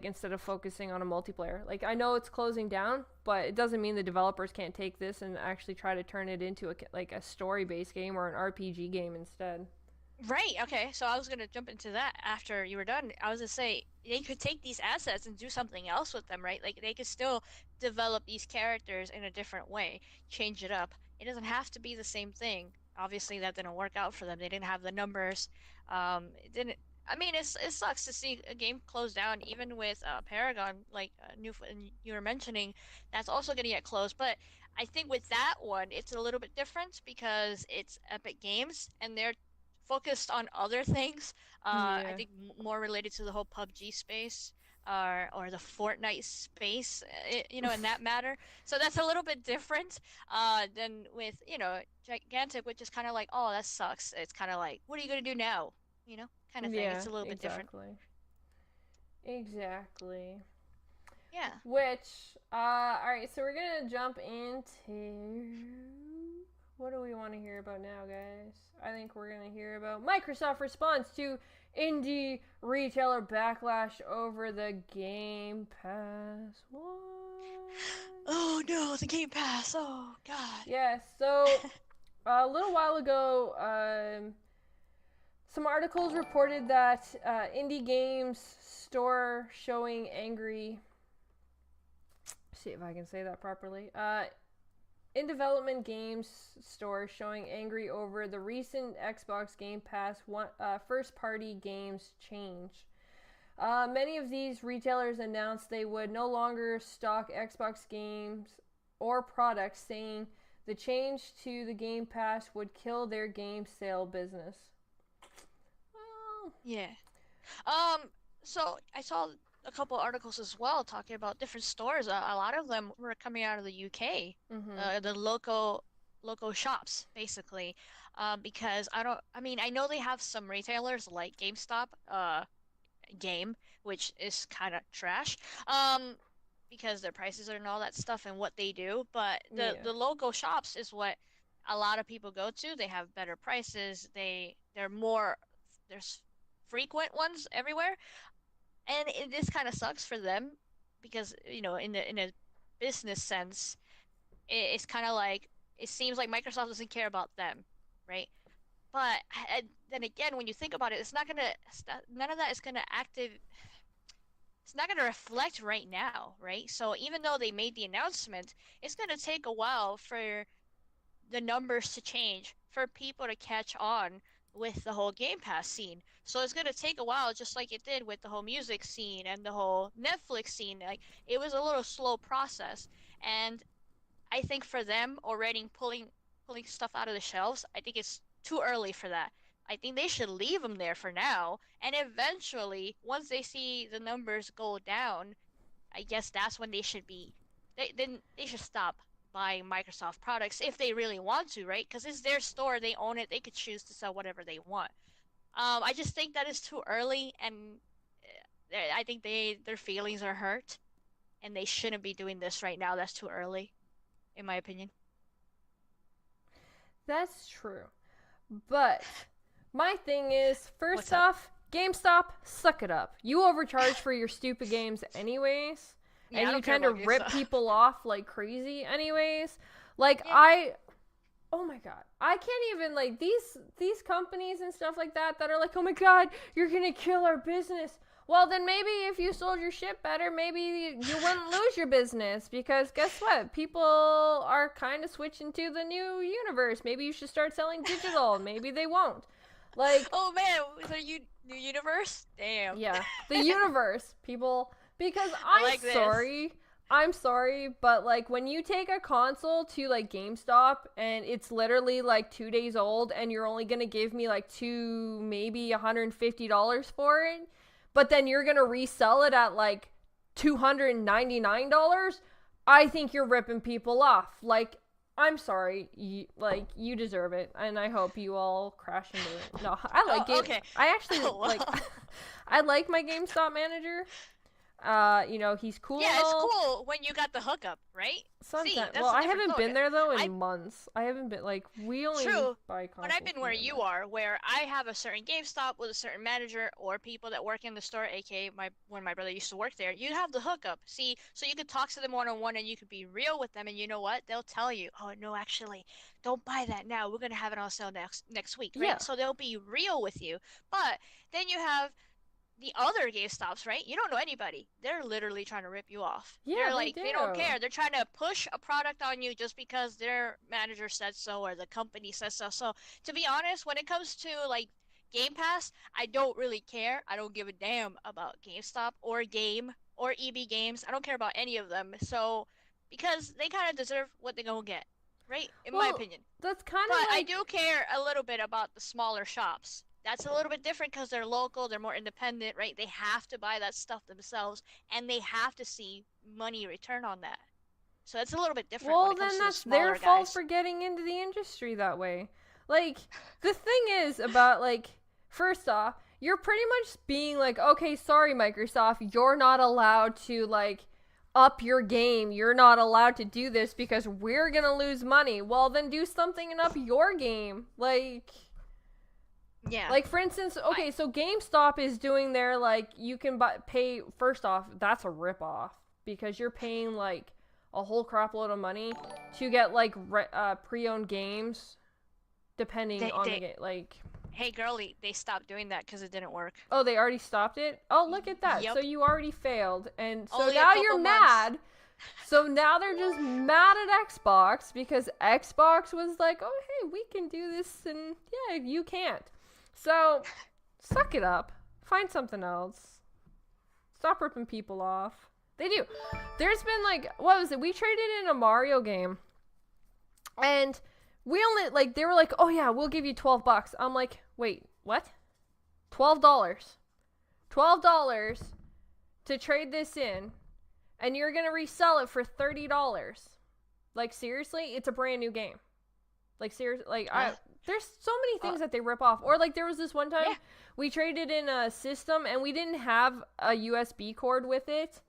instead of focusing on a multiplayer. Like, I know it's closing down, but it doesn't mean the developers can't take this and actually try to turn it into a story-based game or an RPG game instead. Right, okay. So I was gonna jump into that after you were done. I was gonna say they could take these assets and do something else with them, right? Like they could still develop these characters in a different way, change it up. It doesn't have to be the same thing. Obviously, that didn't work out for them. They didn't have the numbers. It didn't. I mean, it sucks to see a game close down, even with Paragon, like you were mentioning, that's also gonna get closed. But I think with that one, it's a little bit different because it's Epic Games and they're focused on other things. I Yeah. think more related to the whole PUBG space or the Fortnite space, in that matter. So that's a little bit different than with, Gigantic, which is kind of like, oh, that sucks. It's kind of like, what are you going to do now? Kind of thing. Yeah, It's a little bit different. exactly. Exactly. Yeah. Which, alright, so we're gonna jump into. What do we want to hear about now, guys? I think we're gonna hear about Microsoft response to indie retailer backlash over the Game Pass. What? Oh no, the Game Pass. Oh God. Yes, so a little while ago, some articles reported that indie games store showing angry. See if I can say that properly. In development games store showing angry over the recent Xbox Game Pass first party games change. Many of these retailers announced they would no longer stock Xbox games or products, saying The change to the Game Pass would kill their game sale business. Well, Yeah. So I saw a couple articles as well talking about different stores. A lot of them were coming out of the UK, the local shops basically. Because I know they have some retailers like GameStop, Game, which is kind of trash. Because their prices and all that stuff and what they do, but the local shops is what a lot of people go to. They have better prices. There's frequent ones everywhere. And this kind of sucks for them because, in a business sense, it's kind of like it seems like Microsoft doesn't care about them, right? But then again, when you think about it, none of that is gonna it's not gonna reflect right now, right? So even though they made the announcement, it's gonna take a while for the numbers to change, for people to catch on with the whole Game Pass scene. So it's gonna take a while, just like it did with the whole music scene and the whole Netflix scene. Like it was a little slow process, and I think for them already pulling stuff out of the shelves, I think it's too early for that. I think they should leave them there for now, and eventually, once they see the numbers go down, I guess that's when they should stop buying Microsoft products if they really want to, right? Because it's their store, they own it, they could choose to sell whatever they want. I just think that is too early, and I think their feelings are hurt, and they shouldn't be doing this right now. That's too early, in my opinion. that's true. But my thing is, What's first up? off, GameStop, suck it up. You overcharge for your stupid games anyways, Yeah, I and you don't care tend to about rip GameStop. people off like crazy anyways. Like Yeah. oh my god, I can't even, like, these companies and stuff like that are like, oh my god, you're gonna kill our business. Well, then maybe if you sold your shit better, maybe you wouldn't lose your business, because guess what? People are kind of switching to the new universe. Maybe you should start selling digital. Maybe they won't. Like, Oh man, new universe? Damn. yeah, the universe, people, because I like this. I'm sorry, but like when you take a console to like GameStop and it's literally like 2 days old and you're only gonna give me like maybe $150 for it, but then you're gonna resell it at like $299, I think you're ripping people off. Like, I'm sorry, you deserve it, and I hope you all crash into it. No, I like it. Okay. I actually Oh, like. well. I like my GameStop manager. He's cool. Yeah, and it's all. cool when you got the hookup, right? Sometimes. See, that's Well, a I different haven't story. been there though in I- months. I haven't been, like, we only True, buy But consoles. I've been where you are, where I have a certain GameStop with a certain manager or people that work in the store, aka when my brother used to work there. You have the hookup, see, so you could talk to them one-on-one and you could be real with them, and you know what? They'll tell you, oh no, actually, don't buy that now. We're gonna have it on sale next week, right? Yeah. So they'll be real with you. But then you have the other GameStops, right? You don't know anybody. They're literally trying to rip you off. Yeah, They're they like, they don't do. care. They're trying to push a product on you just because their manager said so or the company says so. So, to be honest, when it comes to like Game Pass, I don't really care. I don't give a damn about GameStop or Game or EB Games. I don't care about any of them. So, because they kind of deserve what they're gonna get, right? In my Well, opinion. That's kind But of I like. do care a little bit about the smaller shops. That's a little bit different because they're local, they're more independent, right? They have to buy that stuff themselves and they have to see money return on that. So it's a little bit different when Well, it comes then to the that's their smaller fault guys. for getting into the industry that way. Like, the thing is about, like, first off, you're pretty much being like, okay, sorry, Microsoft, you're not allowed to, like, up your game. You're not allowed to do this because we're gonna lose money. Well, then do something and up your game. Yeah. Like, for instance, okay, so GameStop is doing their, like, you can pay, first off, that's a ripoff, because you're paying, like, a whole crap load of money to get, like, pre-owned games, depending on the game, like... Hey, girlie, they stopped doing that because it didn't work. Oh, they already stopped it? Oh, look at that. Yep. So you already failed, and so Only a now couple you're months. mad. So now they're just mad at Xbox, because Xbox was like, oh, hey, we can do this, and yeah, you can't. So, suck it up. Find something else. Stop ripping people off. They do. There's been, like, what was it? We traded in a Mario game And we only, like, they were like, oh yeah, we'll give you $12. I'm like, wait, what? $12. $12 to trade this in, and you're gonna resell it for $30. Like, seriously? It's a brand new game. Like, seriously, like, there's so many things that they rip off. Or, like, there was this one time we traded in a system and we didn't have a USB cord with it.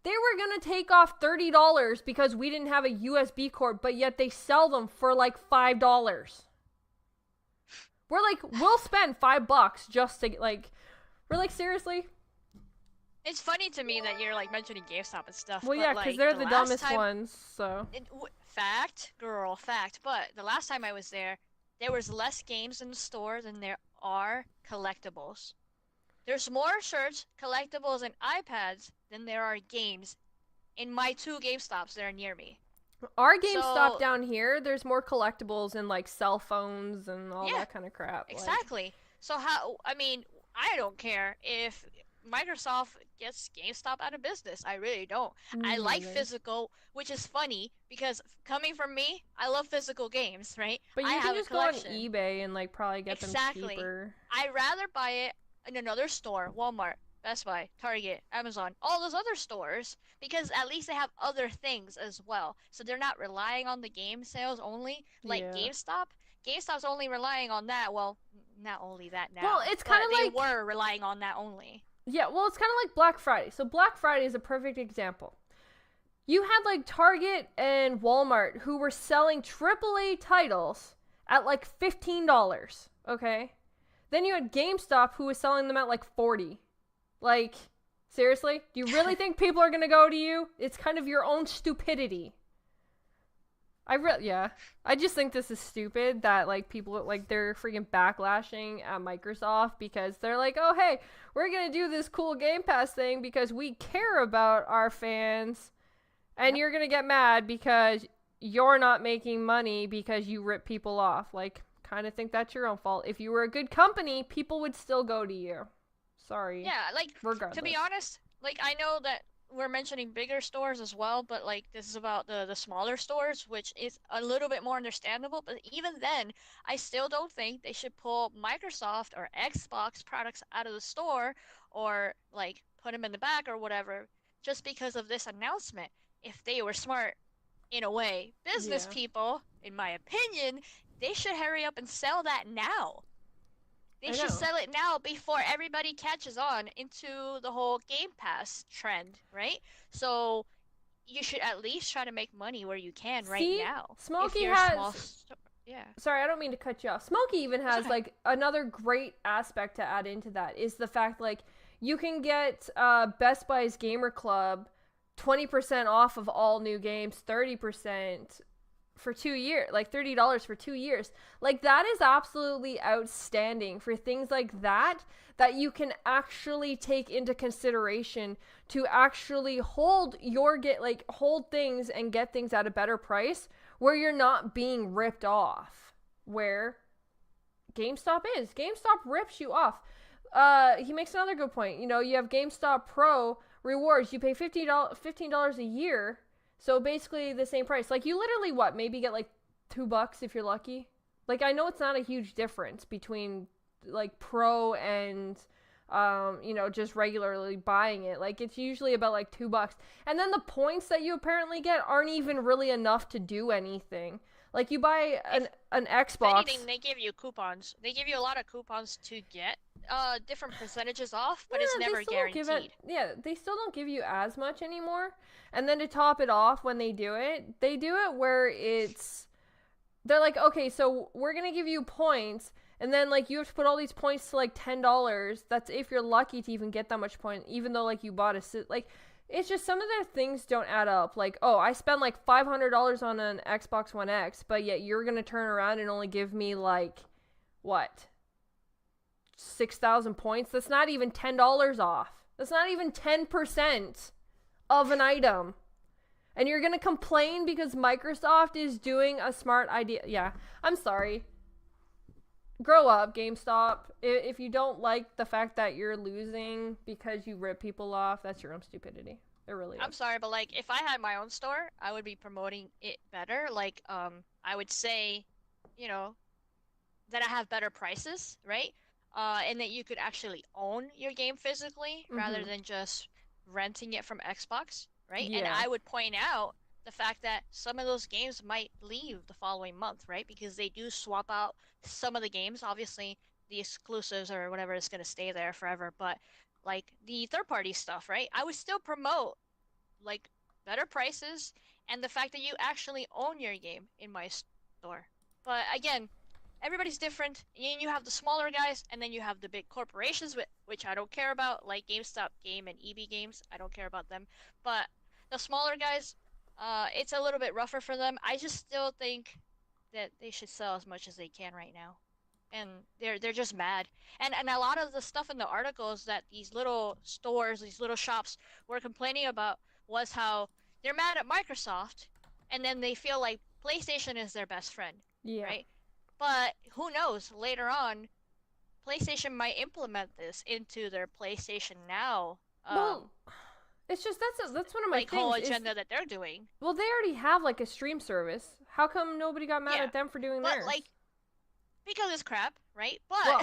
They were going to take off $30 because we didn't have a USB cord, but yet they sell them for, like, $5. We're like, we'll spend $5 just to, like, we're like, seriously? It's funny to me that you're, like, mentioning GameStop and stuff. Well, yeah, because they're the dumbest ones, so. Fact, girl, fact. But the last time I was there was less games in the store than there are collectibles. There's more shirts, collectibles, and iPads than there are games in my 2 GameStops that are near me. Our GameStop down here, there's more collectibles and, like, cell phones and all that kind of crap. Exactly. Like. So how, I mean, I don't care if Microsoft gets GameStop out of business. I really don't. I like physical, which is funny because coming from me, I love physical games, right? But you can just go on eBay and, like, probably get them cheaper. I'd rather buy it in another store, Walmart, Best Buy, Target, Amazon, all those other stores, because at least they have other things as well. So they're not relying on the game sales only, like GameStop. GameStop's only relying on that. Well, not only that now. Well, it's kind of like they were relying on that only. Yeah, well, it's kind of like Black Friday. So Black Friday is a perfect example. You had, like, Target and Walmart who were selling AAA titles at, like, $15, okay? Then you had GameStop who was selling them at, like, $40. Like, seriously? Do you really think people are gonna go to you? It's kind of your own stupidity. I just think this is stupid that, like, people, like, they're freaking backlashing at Microsoft because they're like, oh, hey, we're gonna do this cool Game Pass thing because we care about our fans, and you're gonna get mad because you're not making money because you rip people off. Like, kind of think that's your own fault. If you were a good company, people would still go to you. Sorry. Yeah, like, regardless. To be honest, like, I know that we're mentioning bigger stores as well, but, like, this is about the smaller stores, which is a little bit more understandable. But even then, I still don't think they should pull Microsoft or Xbox products out of the store or, like, put them in the back or whatever just because of this announcement. If they were smart, in a way, business people, in my opinion, they should hurry up and sell that now. They should sell it now before everybody catches on into the whole Game Pass trend, right? So you should at least try to make money where you can now. Smokey has... Sorry, I don't mean to cut you off. Smokey even has, like, another great aspect to add into that is the fact, like, you can get Best Buy's Gamer Club 20% off of all new games, 30% for 2 years, like $30 for 2 years. Like, that is absolutely outstanding for things like that you can actually take into consideration to actually hold hold things and get things at a better price where you're not being ripped off, where GameStop is. GameStop rips you off. He makes another good point. You know, you have GameStop Pro rewards. You pay $15 a year. So basically the same price. Like, you literally, maybe get, like, $2 if you're lucky? Like, I know it's not a huge difference between, like, Pro and, you know, just regularly buying it. Like, it's usually about, like, $2. And then the points that you apparently get aren't even really enough to do anything. Like, you buy an Xbox. If anything, they give you coupons. They give you a lot of coupons to get different percentages off, but it's never guaranteed. They still don't give you as much anymore. And then to top it off, when they do it where they're like, okay, so we're going to give you points, and then, like, you have to put all these points to, like, $10. That's if you're lucky to even get that much point, even though, like, you bought like, it's just some of their things don't add up. Like, oh, I spent, like, $500 on an Xbox One X, but yet you're going to turn around and only give me, like, what? 6,000 points? That's not even $10 off. That's not even 10% of an item. And you're gonna complain because Microsoft is doing a smart idea. Yeah, I'm sorry. Grow up, GameStop. If you don't like the fact that you're losing because you rip people off, that's your own stupidity. It really I'm is. sorry, but like if I had my own store, I would be promoting it better. Like I would say, you know, that I have better prices, right? And that you could actually own your game physically rather Mhm. than just renting it from Xbox, right? And Yeah. I would point out the fact that some of those games might leave the following month, right? Because they do swap out some of the games. Obviously, the exclusives or whatever is going to stay there forever, but like the third-party stuff, right? I would still promote like better prices and the fact that you actually own your game in my store. But again, everybody's different. You have the smaller guys, and then you have the big corporations, which I don't care about, like GameStop Game and EB Games. I don't care about them. But the smaller guys, it's a little bit rougher for them. I just still think that they should sell as much as they can right now. And they're just mad. And a lot of the stuff in the articles that these little stores, these little shops were complaining about was how they're mad at Microsoft, and then they feel like PlayStation is their best friend, Yeah. right? But who knows, later on, PlayStation might implement this into their PlayStation Now, Well, it's just that's one of my like whole things is agenda that they're doing. well, they already have like a stream service. How come nobody got mad Yeah, at them for doing but theirs? like because it's crap, right? But Well,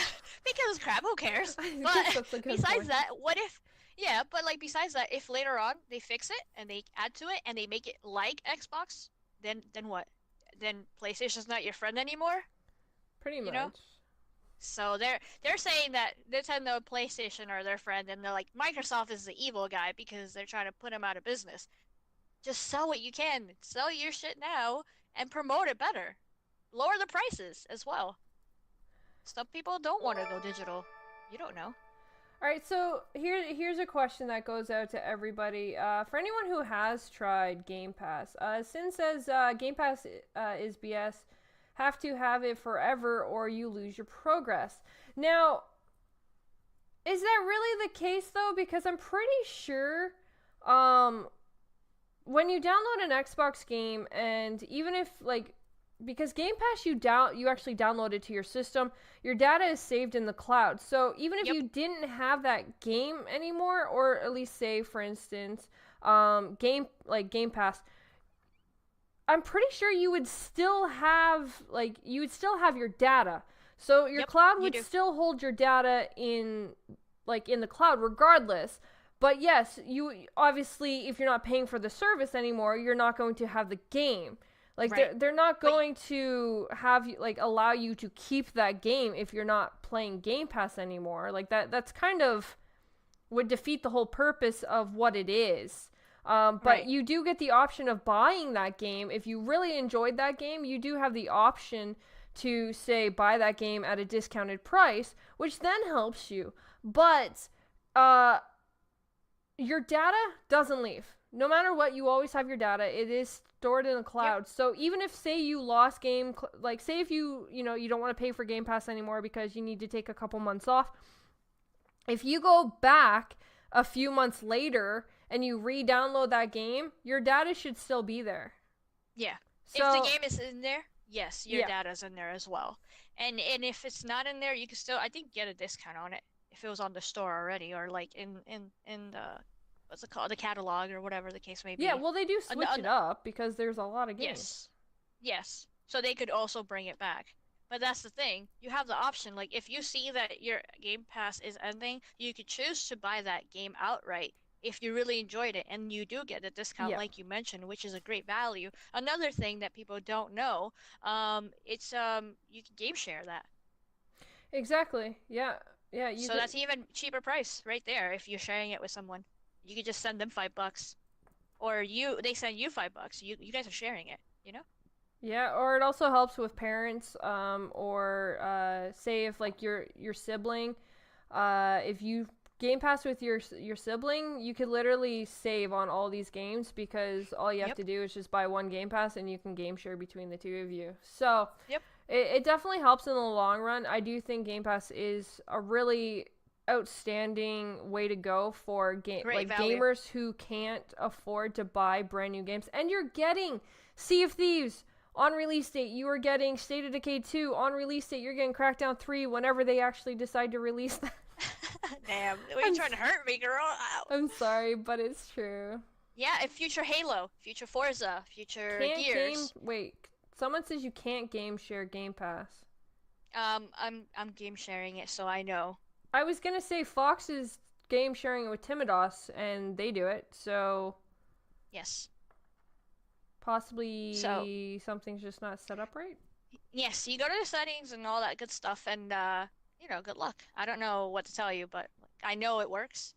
because it's crap, who cares? I guess But that's a good besides point. that, what if? Yeah, but like besides that, if later on they fix it and they add to it and they make it like Xbox, then what? Then PlayStation's not your friend anymore, Pretty you know? much. So they're saying that Nintendo and PlayStation are their friend, and they're like Microsoft is the evil guy because they're trying to put him out of business. Just sell what you can, sell your shit now, and promote it better. Lower the prices as well. Some people don't want to go digital. You don't know. All right, so here's a question that goes out to everybody. For anyone who has tried Game Pass, Sin says Game Pass is BS. Have to have it forever or you lose your progress. Now, is that really the case though? Because I'm pretty sure when you download an Xbox game, and even if like because Game Pass you actually download it to your system, your data is saved in the cloud. So even if Yep. you didn't have that game anymore, or at least say for instance, Game Pass, I'm pretty sure you would still have your data. So your Yep, cloud you would do. still hold your data in the cloud regardless. But yes, you obviously if you're not paying for the service anymore, you're not going to have the game. Like Right. they're not But going to have you like allow you to keep that game if you're not playing Game Pass anymore. Like that's kind of would defeat the whole purpose of what it is. But right. you do get the option of buying that game. If you really enjoyed that game, you do have the option to say buy that game at a discounted price, which then helps you. But your data doesn't leave. No matter what, you always have your data. It is stored in the cloud. Yep. So even if say you lost like say if you don't want to pay for Game Pass anymore because you need to take a couple months off, if you go back a few months later and you re-download that game, your data should still be there. Yeah. So If the game is in there, yes, your yeah. data's in there as well. And if it's not in there, you can still I think get a discount on it if it was on the store already or like in the what's it called, the catalog or whatever the case may be. Yeah, well they do switch it up because there's a lot of games. Yes. Yes. So they could also bring it back. But that's the thing. You have the option. Like, if you see that your Game Pass is ending, you could choose to buy that game outright if you really enjoyed it. And you do get a discount, Yeah. like you mentioned, which is a great value. Another thing that people don't know, it's you can game share that. Exactly. Yeah. Yeah, So that's even cheaper price right there if you're sharing it with someone. You could just send them $5. Or they send you $5. You guys are sharing it, you know? Yeah, or it also helps with parents, or say if like your sibling, if you Game Pass with your sibling, you could literally save on all these games because all you have Yep. to do is just buy one Game Pass and you can game share between the two of you. So Yep. it definitely helps in the long run. I do think Game Pass is a really outstanding way to go for Great value. gamers who can't afford to buy brand new games. And you're getting Sea of Thieves on release date. You are getting State of Decay 2 on release date. You're getting Crackdown 3 whenever they actually decide to release that. Damn, what are you trying to hurt me, girl? Ow. I'm sorry, but it's true. Yeah, and future Halo, future Forza, future Can't game. Gears. Wait, someone says you can't game share Game Pass. I'm game sharing it, so I know. I was gonna say Fox is game sharing it with Timidos, and they do it. So Yes. So possibly something's just not set up right. yes, you go to the settings and all that good stuff, and good luck. I don't know what to tell you, but I know it works.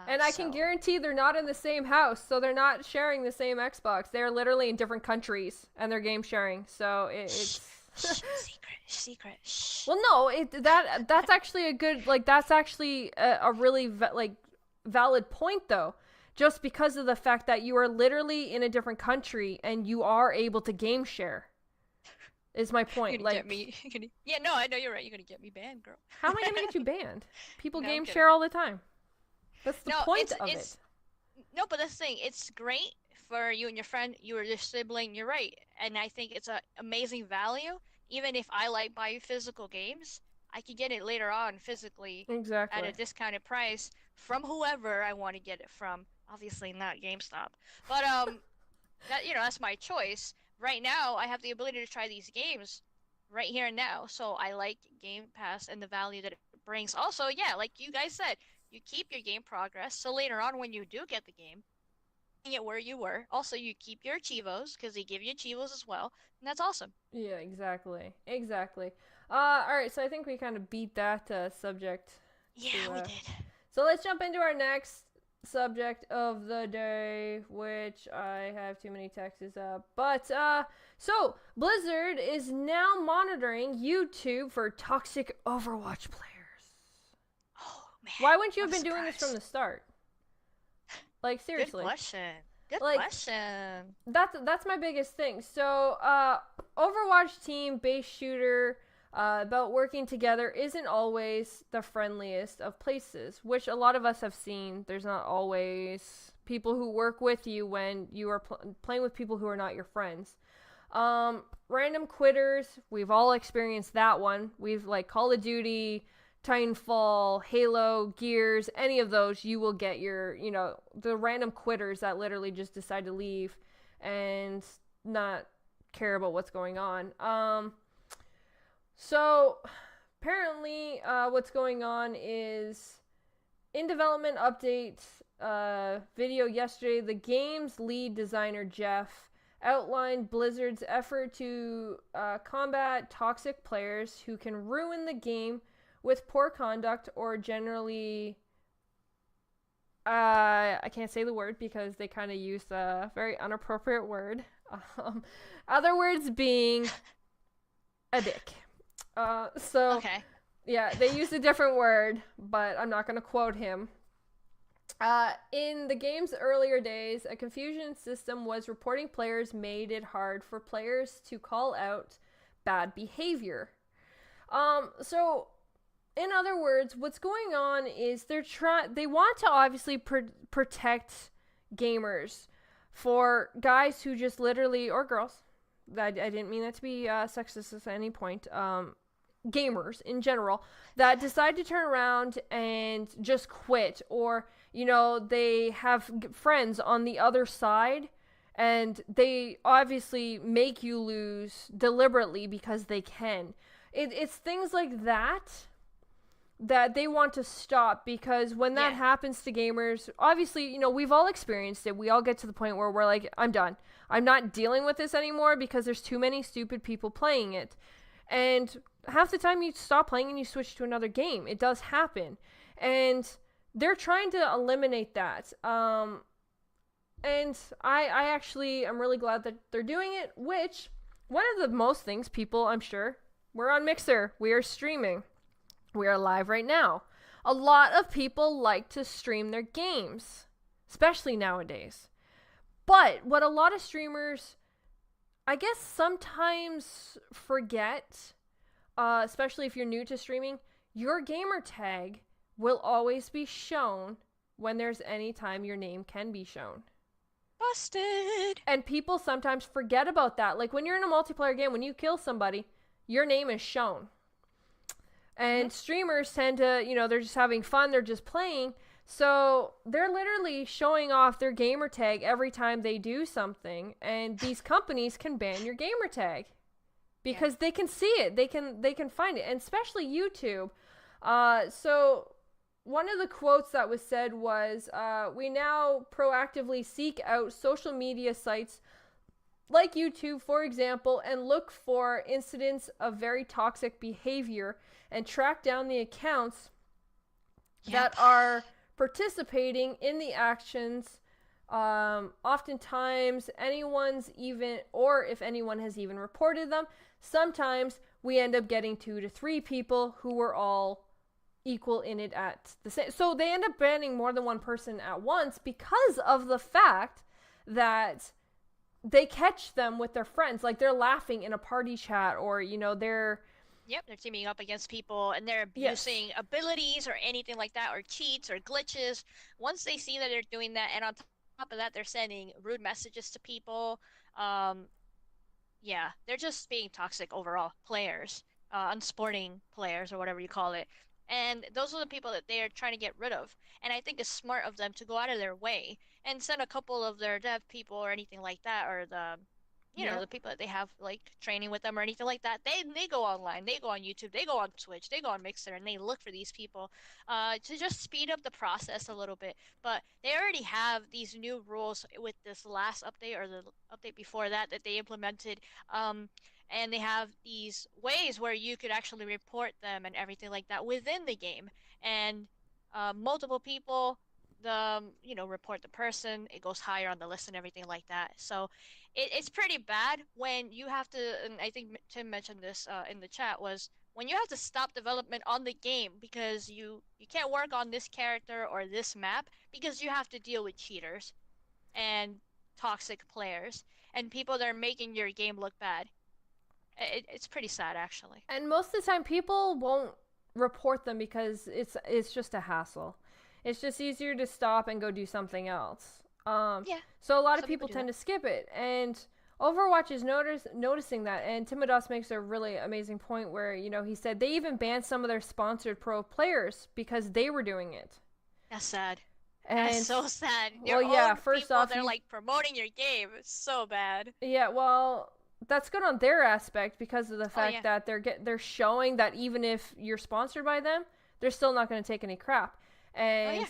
And I can guarantee they're not in the same house, so they're not sharing the same Xbox. They're literally in different countries, and they're game sharing. So it's secret. Shh. Well, no, that's actually a good that's actually a really valid point though, just because of the fact that you are literally in a different country and you are able to game share. Is my point. You're gonna get me. Yeah, no, I know you're right. You're gonna get me banned, girl. How am I gonna get you banned? People No, game share all the time. That's the point of it. No, but that's the thing. It's great for you and your friend, you or your sibling. You're right, and I think it's an amazing value. Even if I like buy physical games, I can get it later on physically Exactly. at a discounted price from whoever I want to get it from. Obviously not GameStop, but that's my choice. Right now, I have the ability to try these games right here and now. So I like Game Pass and the value that it brings. Also, yeah, like you guys said, you keep your game progress. So later on, when you do get the game, it where you were. Also, you keep your Chivos because they give you Chivos as well, and that's awesome. Yeah, exactly. All right, so I think we kind of beat that subject. Yeah, we did. So let's jump into our next subject of the day, which I have too many texts up. But so Blizzard is now monitoring YouTube for toxic Overwatch players. Oh man. Why wouldn't you have been doing this from the start? Like seriously. Good question. Good question. That's my biggest thing. So Overwatch team base shooter about working together isn't always the friendliest of places, which a lot of us have seen. There's not always people who work with you when you are playing with people who are not your friends. Random quitters, we've all experienced that one. We've Call of Duty, Titanfall, Halo, Gears, any of those, you will get your, the random quitters that literally just decide to leave and not care about what's going on. So apparently what's going on is in development update video yesterday, the game's lead designer Jeff outlined Blizzard's effort to combat toxic players who can ruin the game with poor conduct or generally I can't say the word because they kind of use a very inappropriate word. Other words being a dick. Okay. Yeah, they used a different word, but I'm not going to quote him. In the game's earlier days, a confusion system was reporting players made it hard for players to call out bad behavior. So in other words, what's going on is they want to obviously protect gamers for guys who just literally, or girls, I didn't mean that to be sexist at any point, gamers in general, that decide to turn around and just quit, or, they have friends on the other side, and they obviously make you lose deliberately because they can. It's things like that they want to stop, because when that happens to gamers, obviously, we've all experienced it. We all get to the point where we're like, I'm done. I'm not dealing with this anymore because there's too many stupid people playing it. And half the time you stop playing and you switch to another game. It does happen. And they're trying to eliminate that. And I actually am really glad that they're doing it, which one of the most things people, I'm sure, we're on Mixer. We are streaming. We are live right now. A lot of people like to stream their games, especially nowadays. But what a lot of streamers, I guess, sometimes forget, especially if you're new to streaming, your gamer tag will always be shown when there's any time your name can be shown. Busted! And people sometimes forget about that. Like when you're in a multiplayer game, when you kill somebody, your name is shown. And streamers tend to, they're just having fun, they're just playing. So they're literally showing off their gamer tag every time they do something, and these companies can ban your gamer tag Yeah. because they can see it. They can find it, and especially YouTube. So one of the quotes that was said was, "We now proactively seek out social media sites like YouTube, for example, and look for incidents of very toxic behavior and track down the accounts that Yep. are participating in the actions. Oftentimes, anyone's even, or if anyone has even reported them, sometimes we end up getting 2 to 3 people who were all equal in it at the same." So they end up banning more than one person at once because of the fact that they catch them with their friends. Like they're laughing in a party chat, or, they're. Yep, they're teaming up against people and they're Yes. abusing abilities or anything like that, or cheats or glitches. Once they see that they're doing that, and on top of that, they're sending rude messages to people. Um, yeah, they're just being toxic overall players, unsporting players or whatever you call it. And those are the people that they are trying to get rid of. And I think it's smart of them to go out of their way and send a couple of their dev people or anything like that, or Yep. the people that they have like training with them or anything like that. They go online, they go on YouTube, they go on Twitch, they go on Mixer, and they look for these people, to just speed up the process a little bit. But they already have these new rules with this last update or the update before that they implemented, um, and they have these ways where you could actually report them and everything like that within the game. And multiple people, report the person, it goes higher on the list and everything like that. So it's pretty bad when you have to, and I think Tim mentioned this in the chat, was when you have to stop development on the game because you can't work on this character or this map because you have to deal with cheaters and toxic players and people that are making your game look bad. It's pretty sad, actually. And most of the time, people won't report them because it's just a hassle. It's just easier to stop and go do something else. Yeah, So a lot of some people people do tend that. to skip it, and Overwatch is noticing that. And Timodos makes a really amazing point where, he said they even banned some of their sponsored pro players because they were doing it. That's sad. That's And so sad. well, Your yeah, own first people off, that are like promoting your game. It's so bad. yeah, well, that's good on their aspect because of the Oh fact yeah. that they're showing that even if you're sponsored by them, they're still not going to take any crap. Oh And yeah.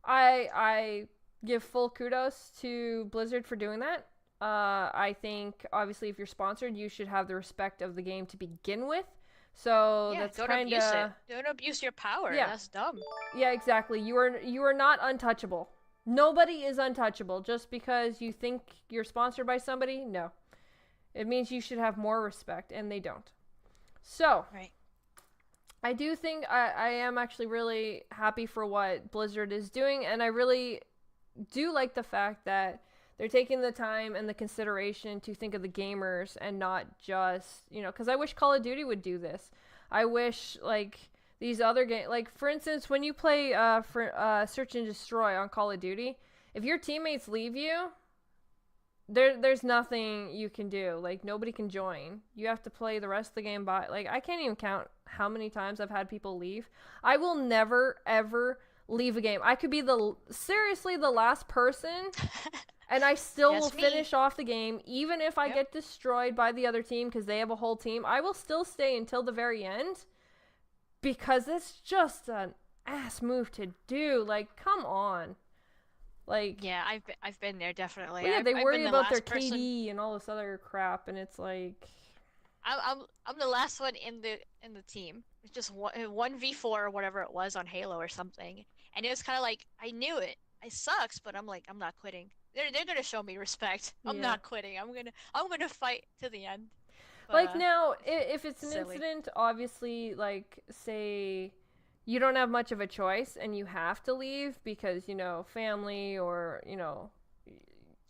I give full kudos to Blizzard for doing that. I think obviously if you're sponsored, you should have the respect of the game to begin with. So Yeah, that's don't kind abuse it. of. Don't abuse your power. Yeah, That's dumb. yeah, exactly. You are not untouchable. Nobody is untouchable just because you think you're sponsored by somebody. No, it means you should have more respect, and they don't. So, Right. I do think I am actually really happy for what Blizzard is doing, and I really do like the fact that they're taking the time and the consideration to think of the gamers and not just, because I wish Call of Duty would do this. I wish, like, these other games, like, for instance, when you play Search and Destroy on Call of Duty, if your teammates leave you, there's nothing you can do. Like, nobody can join. You have to play the rest of the game by, like, I can't even count how many times I've had people leave. I will never ever leave a game. I could be seriously the last person and I still will Yes, me. finish off the game even if I Yep. get destroyed by the other team because they have a whole team. I will still stay until the very end because it's just an ass move to do. Like, come on. Like, Yeah, I've been there definitely. well, yeah, they I've been worry the about their last person. KD and all this other crap, and it's like, I'm the last one in the team. It's just 1v4 or whatever it was on Halo or something. And it was kind of like I knew it. It sucks, but I'm like I'm not quitting. They're gonna show me respect. I'm yeah. not quitting. I'm gonna fight to the end. But Like, now, if it's an silly. incident, obviously, like, say you don't have much of a choice and you have to leave because, family or,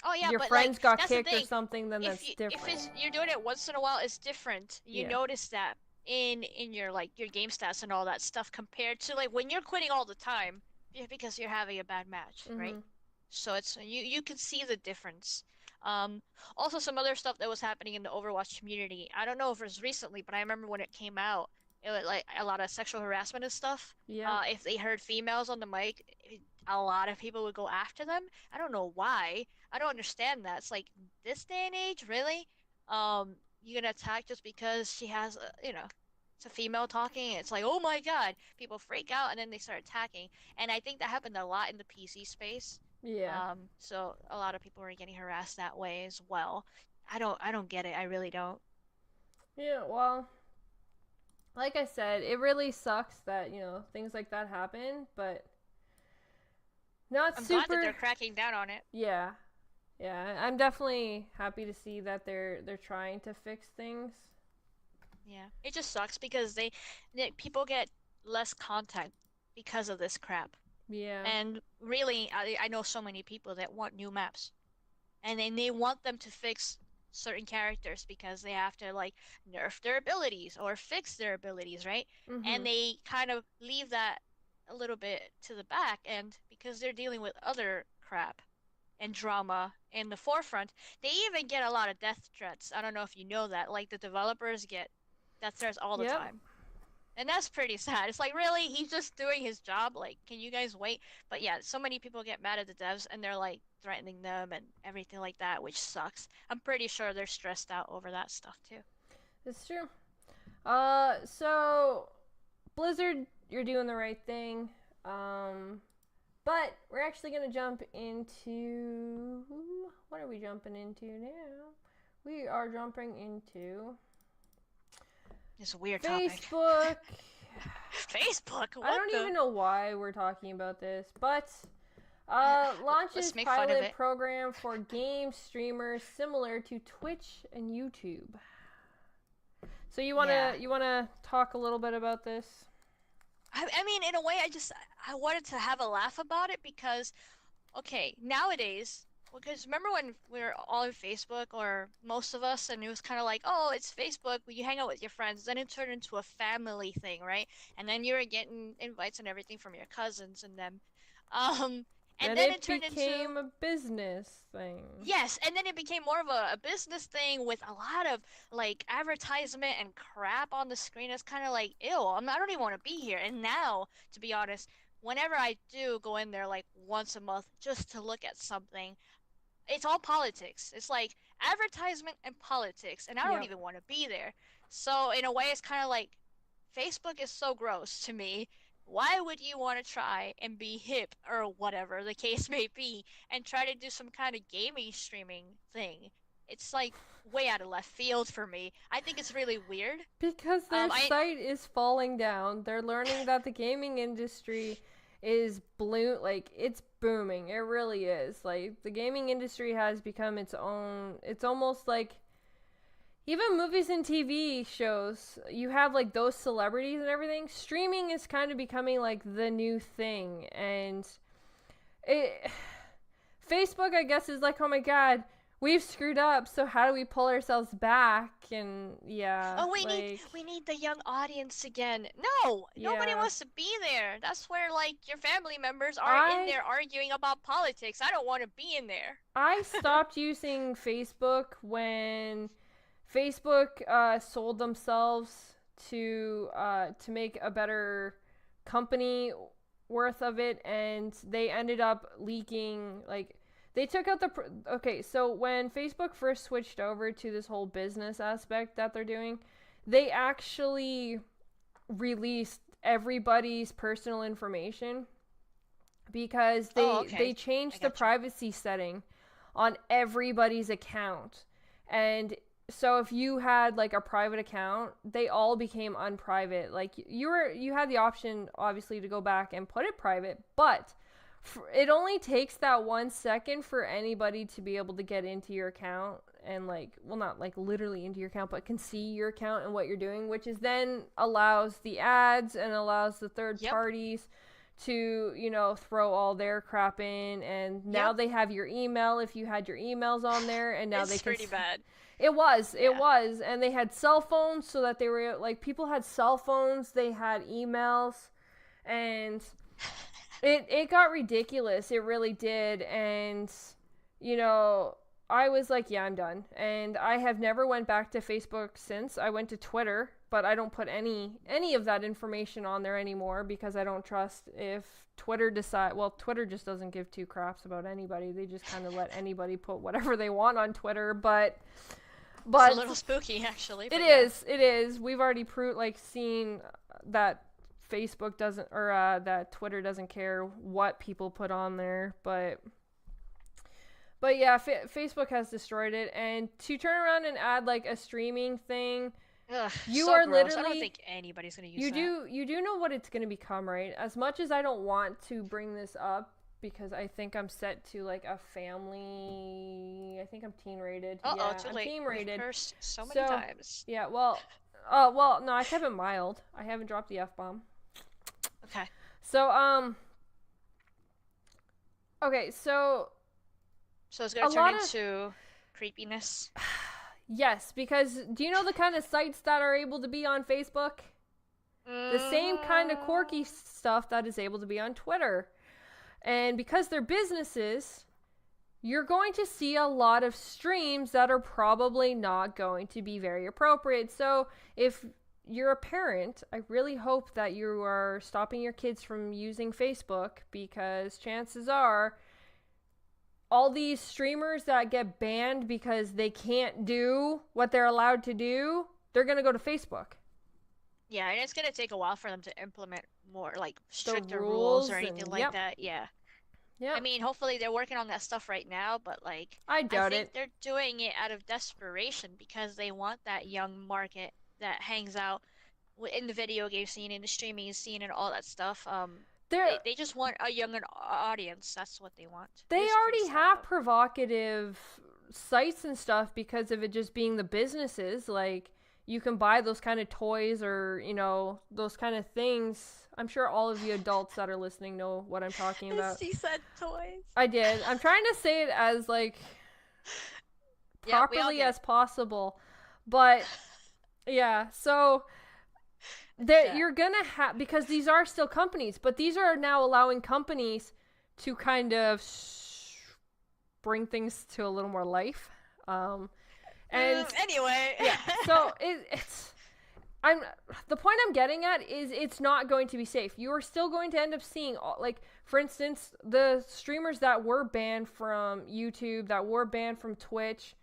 Oh yeah, your but like friends got that's the kicked or thing. something, then If that's you if different. it's you're doing it once in a while, it's different. You Yeah. notice that in your like your game stats and all that stuff compared to like when you're quitting all the time, because you're having a bad match, right? Mm-hmm. So it's you can see the difference. Um, Also some other stuff that was happening in the Overwatch community. I don't know if it was recently, but I remember when it came out, it was like a lot of sexual harassment and stuff. Yeah. If they heard females on the mic, a lot of people would go after them. I don't know why. I don't understand that. It's like this day and age, really? You're gonna attack just because she has it's a female talking. It's like, oh my God, people freak out and then they start attacking. And I think that happened a lot in the PC space. Yeah. So a lot of people were getting harassed that way as well. I don't get it. I really don't. Yeah, well, like I said, it really sucks that, things like that happen, but not I'm super. glad that they're cracking down on it. Yeah. Yeah, I'm definitely happy to see that they're trying to fix things. Yeah, it just sucks because people get less content because of this crap. Yeah. And really, I know so many people that want new maps, and then they want them to fix certain characters because they have to like nerf their abilities or fix their abilities, right? And Mhm. they kind of leave that a little bit to the back, and because they're dealing with other crap and drama in the forefront, they even get a lot of death threats. I don't know if you know that. Like the developers get death threats all the Yep. time. And that's pretty sad. It's like, really? He's just doing his job? Like, can you guys wait? But yeah, so many people get mad at the devs and they're like threatening them and everything like that, which sucks. I'm pretty sure they're stressed out over that stuff too. It's true. So Blizzard, you're doing the right thing. But we're actually going to jump into... What are we jumping into now? We are jumping into... It's a weird topic. Facebook. Facebook? What I don't even know why we're talking about this, but launches make fun of pilot it. program for game streamers similar to Twitch and YouTube. So you wanna talk a little bit about this? I mean, in a way, I wanted to have a laugh about it because, okay, nowadays, because remember when we were all on Facebook, or most of us, and it was kind of like, oh, it's Facebook, you hang out with your friends, then it turned into a family thing, right? And then you were getting invites and everything from your cousins and them. And then it turned became into a business thing. Yes, and then it became more of a business thing with a lot of like advertisement and crap on the screen. It's kind of like, ew, I don't even want to be here. And now, to be honest, whenever I do go in there like once a month just to look at something, it's all politics. It's like advertisement and politics, and I don't Yep. even want to be there. So in a way, it's kind of like Facebook is so gross to me. Why would you want to try and be hip or whatever the case may be and try to do some kind of gaming streaming thing? It's like way out of left field for me. I think it's really weird. Because their site is falling down. They're learning that the gaming industry is it's booming. It really is. Like, the gaming industry has become its own. It's almost like even movies and TV shows, you have like those celebrities and everything. Streaming is kind of becoming like the new thing, and Facebook, I guess, is like, oh my God, we've screwed up, so how do we pull ourselves back? And yeah. Oh, we need the young audience again. No, nobody wants to be there. That's where like your family members are in there arguing about politics. I don't want to be in there. I stopped using Facebook when Facebook sold themselves to make a better company worth of it, and they ended up leaking, like, they took out okay, so when Facebook first switched over to this whole business aspect that they're doing, they actually released everybody's personal information because they changed the privacy setting on everybody's account. And so if you had like a private account, they all became unprivate. Like, you had the option obviously to go back and put it private, but it only takes that 1 second for anybody to be able to get into your account and like, well, not like literally into your account, but can see your account and what you're doing, which is then allows the ads and allows the third parties to, throw all their crap in. And now they have your email if you had your emails on there, and now it's pretty bad. It was, and they had cell phones, so that they were like, people had cell phones, they had emails, and it got ridiculous. It really did. And I was like, yeah, I'm done. And I have never went back to Facebook since. I went to Twitter, but I don't put any of that information on there anymore because I don't trust if Twitter Twitter just doesn't give two craps about anybody. They just kind of let anybody put whatever they want on Twitter, but it's a little spooky actually. It is. We've already seen that Facebook doesn't, or that Twitter doesn't care what people put on there, but yeah, Facebook has destroyed it. And to turn around and add like a streaming thing, you so are gross. Literally. I don't think anybody's gonna use that. You do know what it's gonna become, right? As much as I don't want to bring this up because I think I'm set to like a family. I think I'm teen rated. Yeah, too late. I'm teen rated. Cursed so many times. Yeah. Well, no, I kept it mild. I haven't dropped the F-bomb. Okay. So okay, so it's gonna turn into creepiness. Yes, because do you know the kind of sites that are able to be on Facebook? The same kind of quirky stuff that is able to be on Twitter. And because they're businesses, you're going to see a lot of streams that are probably not going to be very appropriate. So if you're a parent, I really hope that you are stopping your kids from using Facebook, because chances are all these streamers that get banned because they can't do what they're allowed to do, they're going to go to Facebook. Yeah, and it's going to take a while for them to implement more, like, stricter rules or anything like that. Yeah. Yeah. I mean, hopefully they're working on that stuff right now, but, like, I think they're doing it out of desperation because they want that young market that hangs out in the video game scene, in the streaming scene, and all that stuff. They just want a younger audience. That's what they want. They already have provocative sites and stuff because of it just being the businesses. Like, you can buy those kind of toys or, you know, those kind of things. I'm sure all of you adults that are listening know what I'm talking about. She said toys. I did. I'm trying to say it as, like, properly as possible. But, yeah, so you're gonna have, because these are still companies, but these are now allowing companies to kind of bring things to a little more life. And anyway, yeah. So the point I'm getting at is it's not going to be safe. You are still going to end up seeing, like, for instance, the streamers that were banned from YouTube, that were banned from Twitch,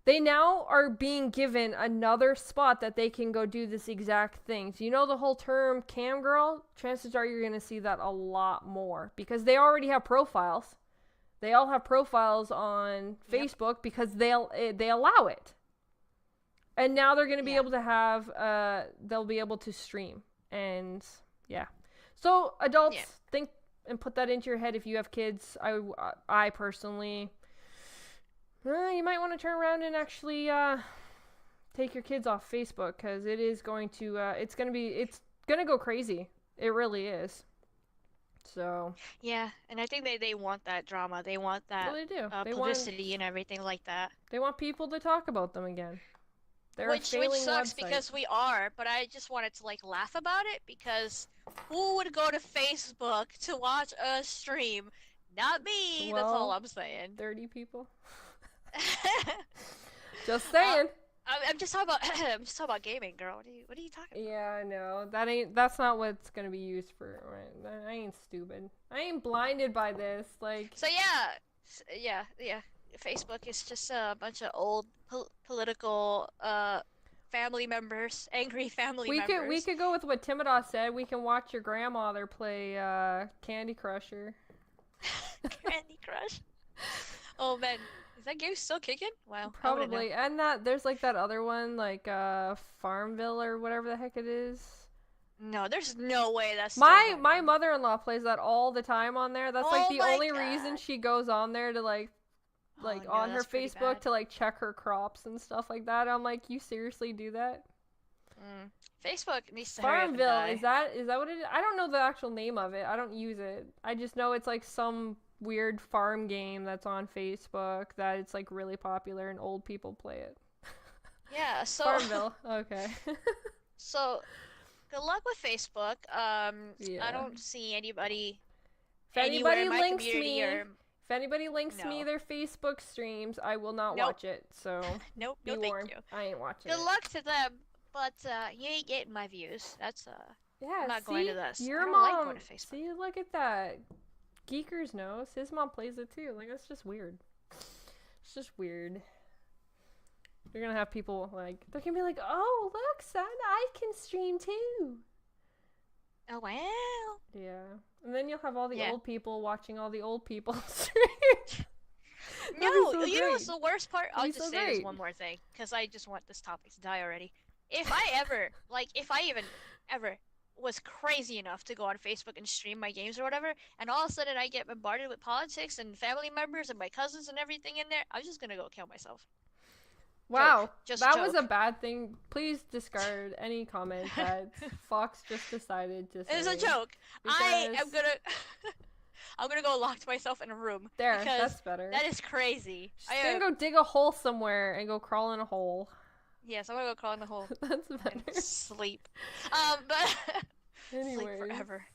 they now are being given another spot that they can go do this exact thing. So, you know, the whole term cam girl, chances are you're going to see that a lot more because they already have profiles. They all have profiles on Facebook because they allow it. And now they're going to be able to have, they'll be able to stream. And yeah. So adults, think and put that into your head if you have kids. I personally, you might want to turn around and actually take your kids off Facebook, because it is going to, it's going to go crazy. It really is. So yeah, and I think they want that drama. They want that publicity and everything like that. They want people to talk about them again. Which sucks because we are, but I just wanted to, like, laugh about it, because who would go to Facebook to watch a stream? Not me. That's all I'm saying. 30 people. Just saying. I'm just talking about gaming, girl. What are you talking about? Yeah, I know. That's not what's gonna be used for. Right? I ain't stupid. I ain't blinded by this. Like. So yeah. Facebook is just a bunch of old political family members, angry family members. We could go with what Timodos said. We can watch your grandmother play Candy Crusher. Candy Crush. Oh man. Is that game still kicking? Wow. Probably. And there's like that other one, like Farmville or whatever the heck it is. No, there's no way that's my mother-in-law plays that all the time on there. That's like the only reason she goes on there to like on her Facebook to like check her crops and stuff like that. I'm like, you seriously do that? Facebook needs to Farmville, is that what it is? I don't know the actual name of it. I don't use it. I just know it's like some weird farm game that's on Facebook that it's like really popular and old people play it. Yeah, so Farmville. Okay. So good luck with Facebook. I don't see anybody If anybody links me, If anybody links me No. their Facebook streams, I will not Nope. watch it. So Nope. be No, thank warned, you. I ain't watching Good it. luck to them, but you ain't getting my views. That's Yeah, I'm not see, going to this. your I don't mom. like going to Facebook. See, look at that. Geekers knows his mom plays it too. Like that's just weird. It's just weird. You're gonna have people like they're gonna be like, "Oh, look, son, I can stream too." Oh wow. Yeah, and then you'll have all the Yeah. old people watching all the old people stream. No, so you know great. what's the worst part? I'll That'd be just so say this great. one more thing, because I just want this topic to die already. If I even ever was crazy enough to go on Facebook and stream my games or whatever, and all of a sudden I get bombarded with politics and family members and my cousins and everything in there, I'm just gonna go kill myself. Wow, Joke. Just that joke. was a bad thing. Please discard any comment that Fox just decided to say. It was a joke. I because- am gonna I'm gonna go lock myself in a room. There, because that's better. that is crazy. Just gonna go dig a hole somewhere and go crawl in a hole. Yes, I'm gonna go crawl in the hole That's better. and sleep. But Anyways. sleep forever.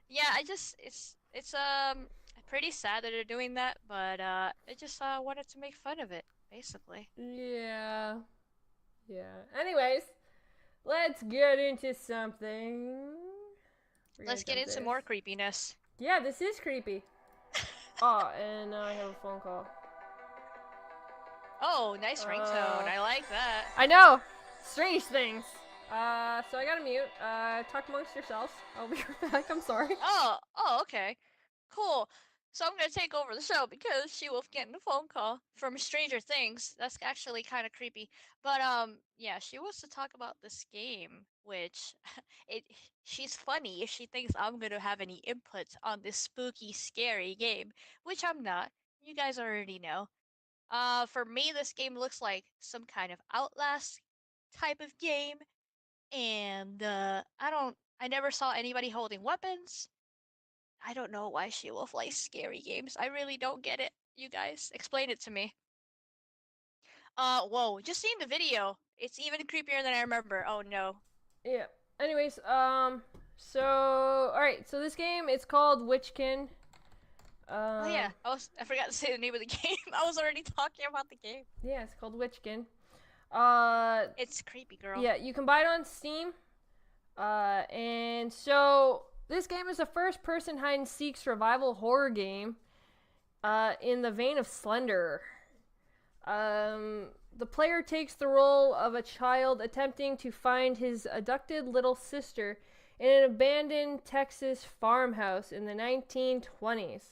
Yeah, it's pretty sad that they're doing that, but I just wanted to make fun of it, basically. Yeah. Yeah. Anyways, let's get into something. Let's get into more creepiness. Yeah, this is creepy. Oh, and now I have a phone call. Oh, nice ringtone. I like that. I know! Strange things. So I gotta mute. Talk amongst yourselves. I'll be right back. I'm sorry. Oh, okay. Cool. So I'm gonna take over the show because Shewulf getting a phone call from Stranger Things. That's actually kind of creepy. But yeah, she wants to talk about this game, which she's funny if she thinks I'm gonna have any input on this spooky, scary game, which I'm not. You guys already know. For me, this game looks like some kind of Outlast type of game, and I never saw anybody holding weapons. I don't know why Shewulf likes scary games. I really don't get it. You guys, explain it to me. Whoa, just seeing the video, it's even creepier than I remember. Oh no. Yeah. Anyways, so alright, so this game, it's called Witchkin. Oh yeah, I forgot to say the name of the game. I was already talking about the game. Yeah, it's called Witchkin. It's creepy, girl. Yeah, you can buy it on Steam. And so this game is a first-person hide-and-seek survival horror game. In the vein of Slender. The player takes the role of a child attempting to find his abducted little sister in an abandoned Texas farmhouse in the 1920s.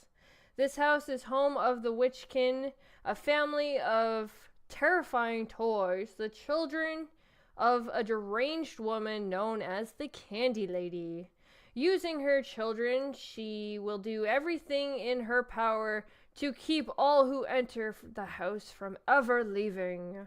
This house is home of the Witchkin, a family of terrifying toys, the children of a deranged woman known as the Candy Lady. Using her children, she will do everything in her power to keep all who enter the house from ever leaving.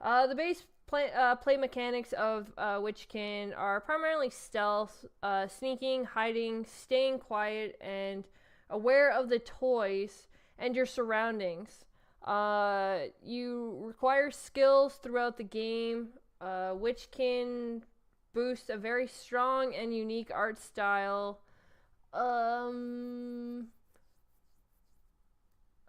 The base play mechanics of Witchkin are primarily stealth, sneaking, hiding, staying quiet, and aware of the toys and your surroundings. You require skills throughout the game, Witchkin boosts a very strong and unique art style.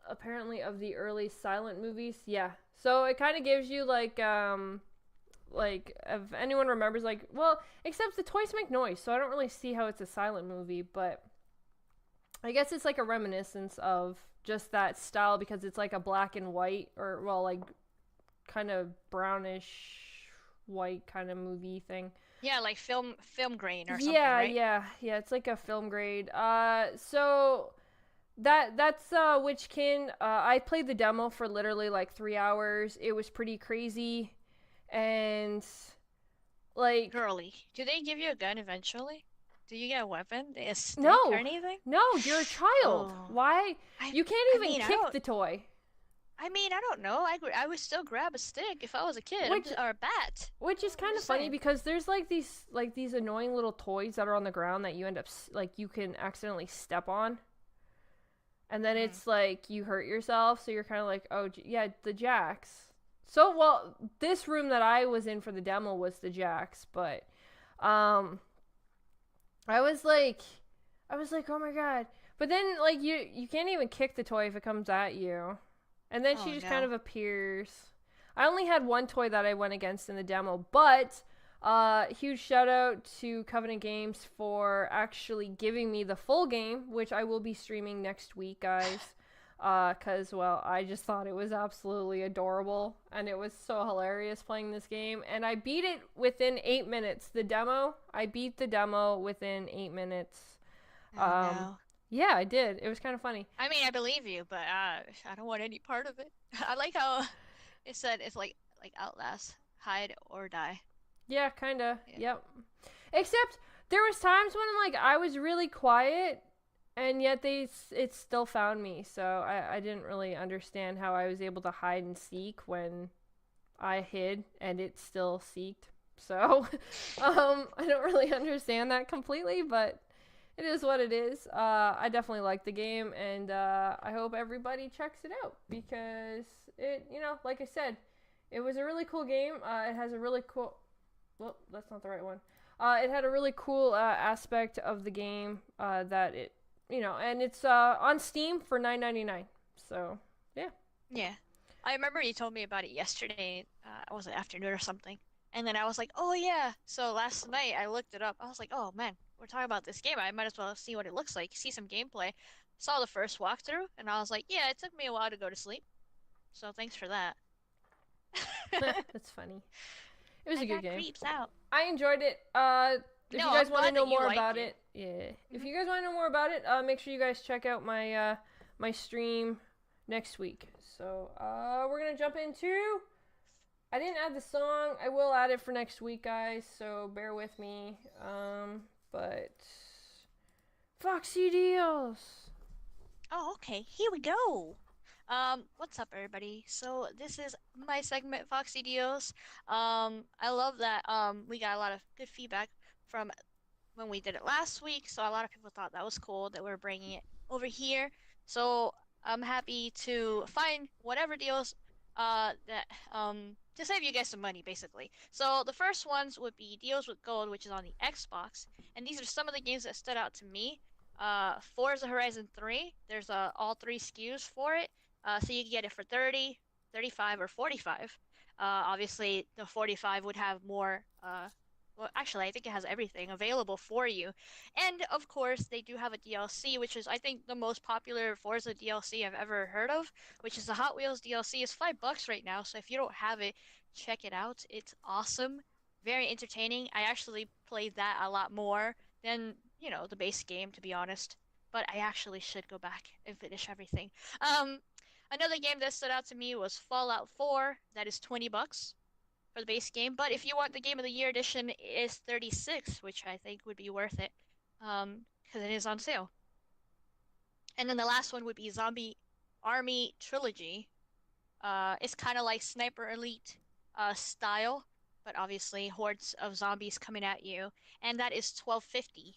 Apparently of the early silent movies. Yeah. So it kind of gives you like if anyone remembers, like, well, except the toys make noise, so I don't really see how it's a silent movie, but I guess it's like a reminiscence of just that style because it's like a black and white, or well, like kind of brownish white kind of movie thing. Yeah, like film grain or something, Yeah, right? yeah. It's like a film grade. So that's Witchkin. I played the demo for literally like 3 hours. It was pretty crazy, and like Girly, do they give you a gun eventually? Do you get a weapon? A stick No. or anything? no, you're a child. Oh. Why? You can't I even mean, I kick don't- the toy. I mean, I don't know. I would still grab a stick if I was a kid, Which- or a bat. Which is kind of just funny saying. because there's like these annoying little toys that are on the ground that you end up like you can accidentally step on. And then it's like you hurt yourself, so you're kind of like, oh, yeah, the jacks. So, well, this room that I was in for the demo was the jacks, but I was like, oh my god. But then, like, you can't even kick the toy if it comes at you. And then she Oh just kind no. of appears. I only had one toy that I went against in the demo, but huge shout out to Covenant Games for actually giving me the full game, which I will be streaming next week, guys. Because, well, I just thought it was absolutely adorable, and it was so hilarious playing this game. And I beat it within 8 minutes. The demo, I beat the demo within 8 minutes. Oh no. Yeah, I did. It was kind of funny. I mean, I believe you, but I don't want any part of it. I like how it said it's like Outlast, hide or die. Yeah, kind of. Yeah. Yep. Except there was times when like I was really quiet and yet it still found me. So I didn't really understand how I was able to hide and seek when I hid and it still seeked. So I don't really understand that completely, but it is what it is. I definitely like the game, and I hope everybody checks it out because it, like I said, it was a really cool game. It has a really cool. Well, that's not the right one. It had a really cool aspect of the game that it, and it's on Steam for $9.99. So yeah. Yeah. I remember you told me about it yesterday. Was it afternoon or something? And then I was like, oh yeah. So last night I looked it up. I was like, oh man, we're talking about this game. I might as well see what it looks like, see some gameplay. Saw the first walkthrough, and I was like, yeah, it took me a while to go to sleep. So thanks for that. That's funny. It was I a good got game. creeps out. I enjoyed it. If No, you guys I'm want to glad know that you more liked about it. it, yeah. If Mhm. you guys want to know more about it, make sure you guys check out my my stream next week. So we're gonna jump into. I didn't add the song. I will add it for next week, guys. So bear with me. But Foxy deals. Oh, okay. Here we go. What's up, everybody? So this is my segment, Foxy Deals. I love that we got a lot of good feedback from when we did it last week, so a lot of people thought that was cool that we're bringing it over here. So I'm happy to find whatever deals that to save you guys some money, basically. So the first ones would be deals with gold, which is on the Xbox, and these are some of the games that stood out to me. Forza Horizon 3, there's all three SKUs for it. So you can get it for 30, 35, or 45. Obviously, the 45 would have more. Well, actually, I think it has everything available for you. And of course, they do have a DLC, which is, I think, the most popular Forza DLC I've ever heard of, which is the Hot Wheels DLC. It's $5 right now, so if you don't have it, check it out. It's awesome, very entertaining. I actually played that a lot more than, the base game, to be honest. But I actually should go back and finish everything. Um, Another game that stood out to me was Fallout 4. That is $20 for the base game. But if you want the Game of the Year edition, it is 36, which I think would be worth it, because it is on sale. And then the last one would be Zombie Army Trilogy. It's kind of like Sniper Elite style, but obviously hordes of zombies coming at you, and that is $12.50.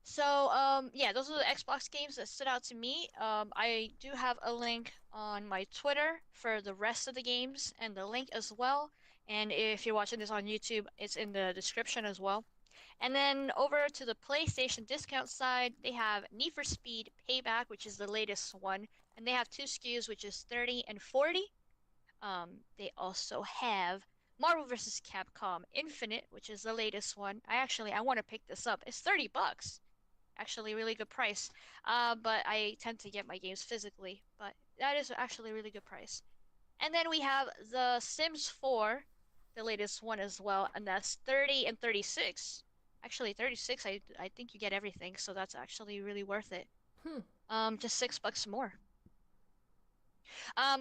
So, yeah, those are the Xbox games that stood out to me. I do have a link on my Twitter for the rest of the games and the link as well. And if you're watching this on YouTube, it's in the description as well. And then over to the PlayStation discount side, they have Need for Speed Payback, which is the latest one, and they have two SKUs, which is 30 and 40. They also have Marvel vs. Capcom Infinite, which is the latest one. I want to pick this up. It's $30. Actually, really good price. But I tend to get my games physically, but that is actually a really good price. And then we have The Sims 4, the latest one as well, and that's 30 and 36. Actually, 36, I think you get everything, so that's actually really worth it. Just $6 more.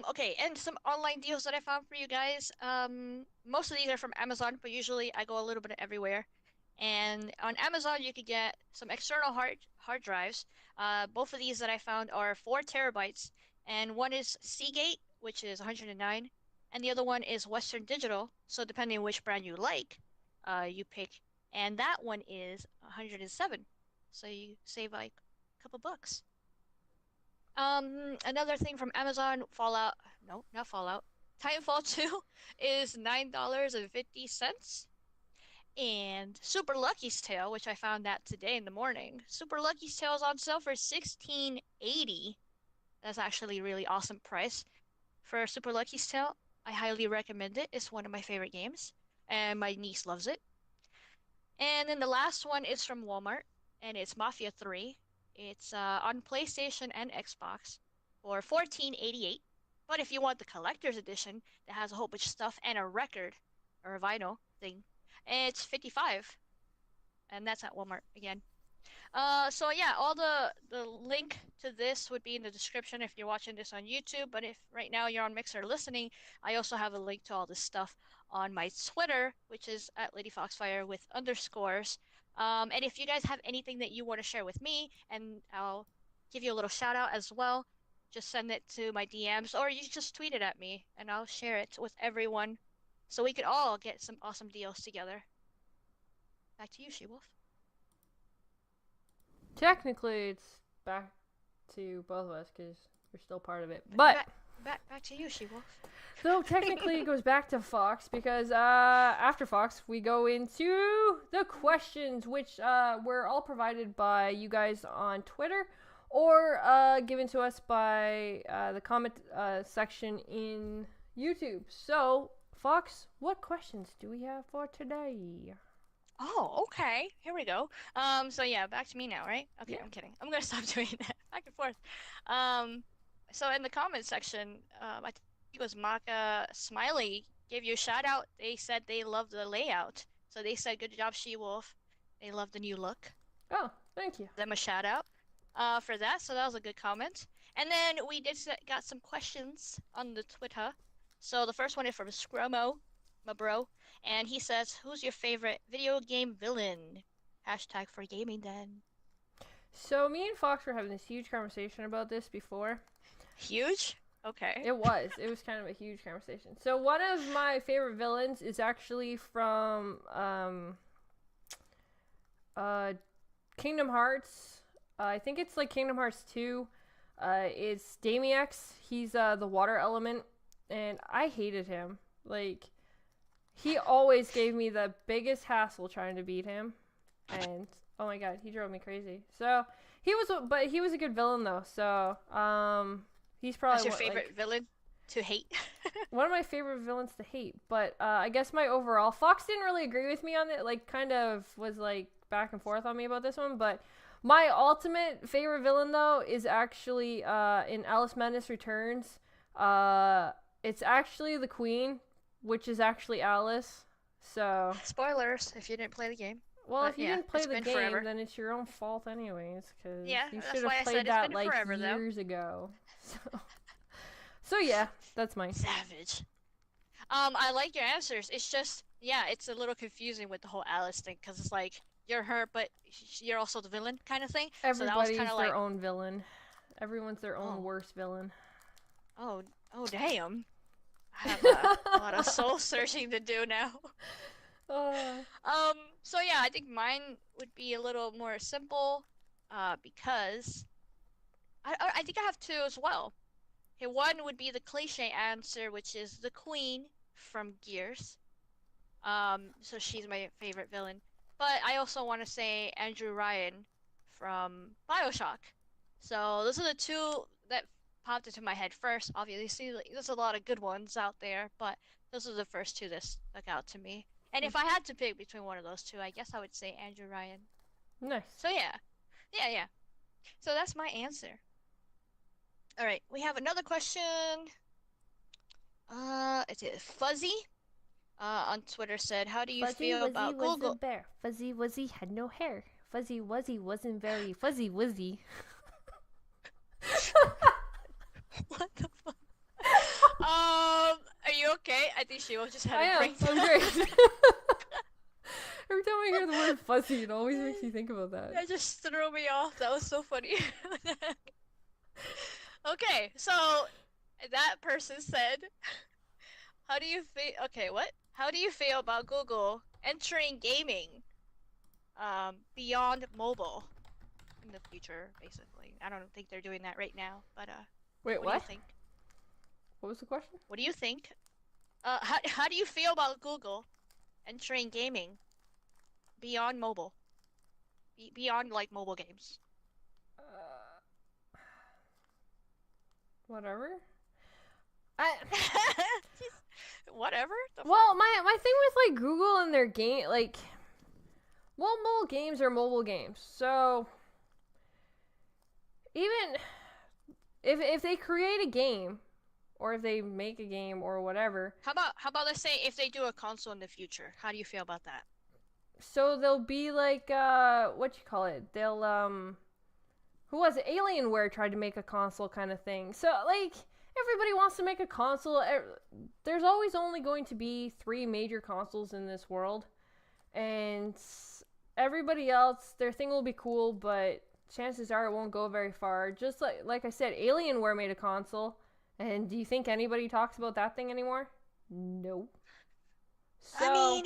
Okay, and some online deals that I found for you guys. Most of these are from Amazon, but usually I go a little bit everywhere. And on Amazon, you could get some external hard drives. Both of these that I found are 4 terabytes, and one is Seagate, which is 109, and the other one is Western Digital. So depending on which brand you like, you pick. And that one is 107. So you save like a couple bucks. Another thing from Amazon, Fallout, no, not Fallout. Titanfall 2 is $9.50. And Super Lucky's Tale, which I found out today in the morning. Super Lucky's Tale is on sale for 16.80. That's actually a really awesome price for Super Lucky's Tale. I highly recommend it. It's one of my favorite games, and my niece loves it. And then the last one is from Walmart, and it's Mafia 3. It's on PlayStation and Xbox for 14.88. But if you want the collector's edition that has a whole bunch of stuff and a record or a vinyl thing, it's 55. And that's at Walmart again. So yeah, all the link to this would be in the description if you're watching this on YouTube, but if right now you're on Mixer listening, I also have a link to all this stuff on my Twitter, which is at Lady Foxfire with underscores. And if you guys have anything that you want to share with me, and I'll give you a little shout out as well, just send it to my DMs or you just tweet it at me and I'll share it with everyone so we could all get some awesome deals together. Back to you, Shewulf. Technically, it's back to both of us because we're still part of it. But back to you, Shewulf. So technically, it goes back to Fox because after Fox, we go into the questions, which were all provided by you guys on Twitter or given to us by the comment section in YouTube. So, Fox, what questions do we have for today? Oh, okay. Here we go. So yeah, back to me now, right? Okay, yeah. I'm kidding. I'm gonna stop doing that. Back and forth. So in the comment section, I think it was Maka Smiley gave you a shout out. They said they loved the layout. So they said, good job, Shewulf. They love the new look. Oh, thank you. Them a shout out for that. So that was a good comment. And then we got some questions on the Twitter. So the first one is from Scrummo, my bro. And he says, who's your favorite video game villain? Hashtag for gaming then. So me and Fox were having this huge conversation about this before. Huge? Okay. It was. It was kind of a huge conversation. So one of my favorite villains is actually from Kingdom Hearts. I think it's like Kingdom Hearts 2. It's Damiax. He's the water element. And I hated him. Like, he always gave me the biggest hassle trying to beat him. And, oh my god, he drove me crazy. So, he was a good villain though. So, he's probably What's your favorite villain to hate? one of my favorite villains to hate. But, I guess my overall, Fox didn't really agree with me on it. Like, kind of was like back and forth on me about this one. But my ultimate favorite villain though is actually, in Alice Madness Returns. It's actually the Queen, which is actually Alice. So spoilers if you didn't play the game. Well, if you didn't play the game, then it's your own fault anyways, because you should have played that like years ago. So yeah, that's mine. Savage. I like your answers. It's just, yeah, it's a little confusing with the whole Alice thing, because it's like, you're her, but you're also the villain kind of thing. Everybody's their own villain. Everyone's their own worst villain. Oh damn. I have a lot of soul searching to do now. So yeah, I think mine would be a little more simple, because I think I have two as well. Okay, one would be the cliche answer, which is the Queen from Gears. So she's my favorite villain. But I also want to say Andrew Ryan from BioShock. So those are the two that popped into my head first. Obviously, there's a lot of good ones out there, but those are the first two that stuck out to me. And if I had to pick between one of those two, I guess I would say Andrew Ryan. Nice. So yeah. So that's my answer. All right, we have another question. It's Fuzzy. On Twitter said, how do you feel about Google? Was a bear. Fuzzy Wuzzy had no hair. Fuzzy Wuzzy wasn't very fuzzy wuzzy. What the fuck? Are you okay? I think she just had a breakdown. I'm great. Every time I hear the word fuzzy, it always makes me think about that. That just threw me off. That was so funny. Okay, so that person said, how do you feel? Okay, what? How do you feel about Google entering gaming beyond mobile in the future, basically? I don't think they're doing that right now, but wait, what do you think? What was the question? What do you think? How do you feel about Google entering gaming beyond mobile. Beyond like mobile games. Whatever. Whatever. Well, my thing with like Google and their game, like, well, mobile games are mobile games. So even if they create a game, or if they make a game or whatever, How about let's say if they do a console in the future? How do you feel about that? so they'll be like what you call it? They'll who was it? Alienware tried to make a console kind of thing. So like everybody wants to make a console. There's always only going to be 3 major consoles in this world, and everybody else, their thing will be cool, but chances are it won't go very far. Just like I said, Alienware made a console, and do you think anybody talks about that thing anymore? No. So, I mean,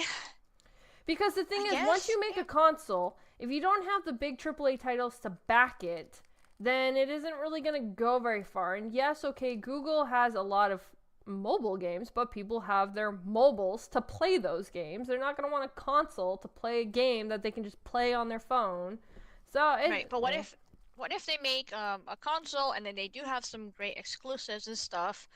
because the thing I is, guess, once you make a console, if you don't have the big AAA titles to back it, then it isn't really going to go very far. And yes, okay, Google has a lot of mobile games, but people have their mobiles to play those games. They're not going to want a console to play a game that they can just play on their phone. So right, but what if they make a console and then they do have some great exclusives and stuff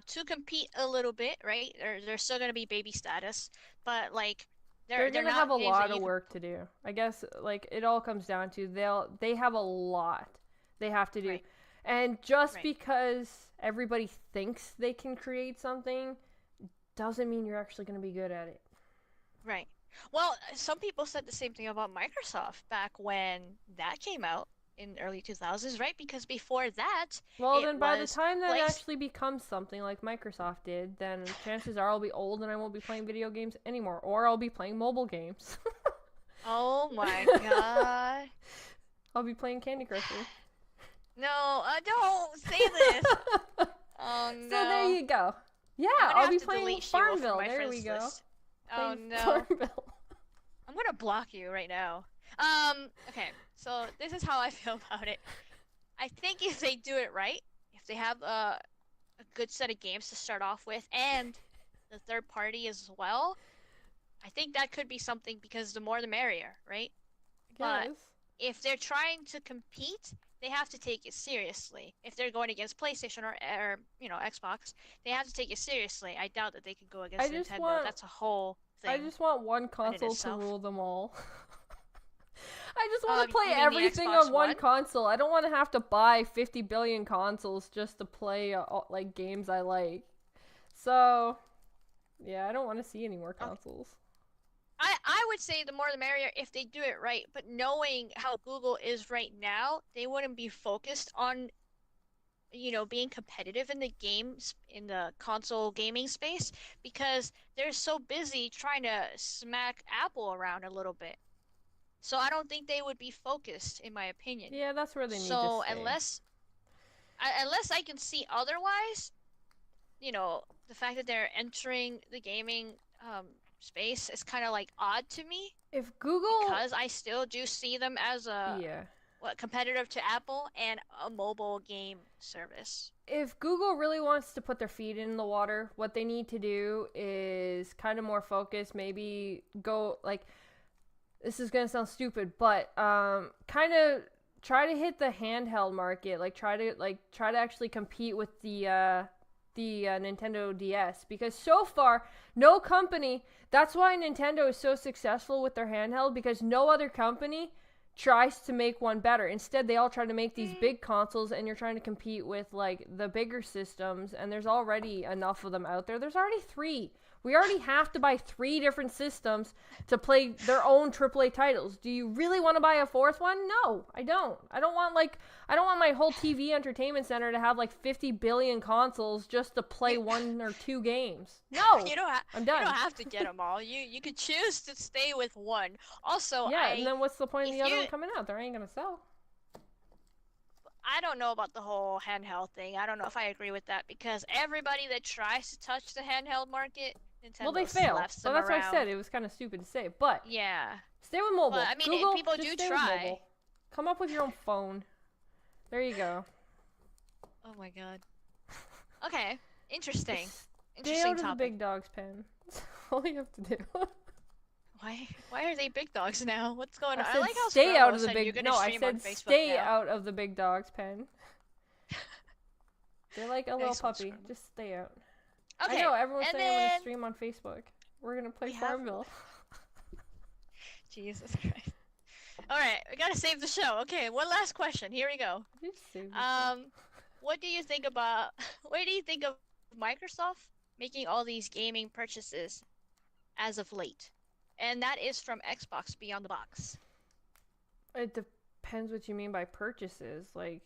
to compete a little bit, right? They're still gonna be baby status, but like they're they're gonna not have a games lot that of you work to do. I guess like it all comes down to they have a lot they have to do. Right. And just Right. because everybody thinks they can create something doesn't mean you're actually going to be good at it. Right. Well, some people said the same thing about Microsoft back when that came out in early 2000s, right? Because before that, Well, it then by the was time that place- actually becomes something like Microsoft did, then chances are I'll be old and I won't be playing video games anymore, or I'll be playing mobile games. Oh my god. I'll be playing Candy Crush. No, don't say this. Oh no. So there you go. Yeah, I'm gonna I'll have be to playing delete Shewulf from Farmville. my There friends we go. list. Oh Playing no. Farmville. I'm gonna block you right now. Okay, so this is how I feel about it. I think if they do it right, if they have a good set of games to start off with, and the third party as well, I think that could be something because the more the merrier, right? But Yes. if they're trying to compete, they have to take it seriously. If they're going against PlayStation or Xbox, they have to take it seriously. I doubt that they could go against Nintendo. That's a whole thing. I just want one console to itself. rule them all. I just want to play you mean the everything Xbox on one One? console. I don't want to have to buy 50 billion consoles just to play like games I like. So, yeah, I don't want to see any more consoles. I would say the more the merrier if they do it right, but knowing how Google is right now, they wouldn't be focused on being competitive in the games in the console gaming space because they're so busy trying to smack Apple around a little bit. So I don't think they would be focused, in my opinion. Yeah, that's where they need to So stay. unless I can see otherwise, the fact that they're entering the gaming space is kind of like odd to me If Google because I still do see them as a competitor to Apple and a mobile game service. If Google really wants to put their feet in the water, what they need to do is kind of more focus, maybe go like this is going to sound stupid, but kind of try to hit the handheld market, like try to actually compete with the Nintendo DS, because so far no company, that's why Nintendo is so successful with their handheld, because no other company tries to make one better. Instead, they all try to make these big consoles, and you're trying to compete with like the bigger systems, and there's already enough of them out there. There's already 3. We already have to buy 3 different systems to play their own AAA titles. Do you really want to buy a 4th one? No, I don't. I don't want my whole TV entertainment center to have like 50 billion consoles just to play 1 or 2 games. No, I'm done. You don't have to get them all. You could choose to stay with one. Also, yeah, and then what's the point of the other you- one coming out? They ain't gonna sell. I don't know about the whole handheld thing. I don't know if I agree with that because everybody that tries to touch the handheld market, Nintendo Well, they fail. slaps So them that's why I around. said it was kind of stupid to say. But Yeah. stay with mobile. But, I mean, Google, people just do stay with try. mobile. Come up with your own phone. There you go. Oh my god. Okay. Interesting. Stay Interesting out of the topic. big dog's pen. That's all you have to do. Why Why are they big dogs now? What's going I on? I said like how stay Squirrel out of the said you're big. gonna No, I stream on said Facebook stay now. out of the big dog's pen. They're like a little Nice one, puppy. Squirrel. Just stay out. Okay, I know everyone's and saying I'm gonna then stream on Facebook. We're gonna play we have Farmville. Jesus Christ. All right, we gotta save the show. Okay, one last question. Here we go. You save yourself. What do you think about? What do you think of Microsoft making all these gaming purchases as of late? And that is from Xbox Beyond the Box. It depends what you mean by purchases, like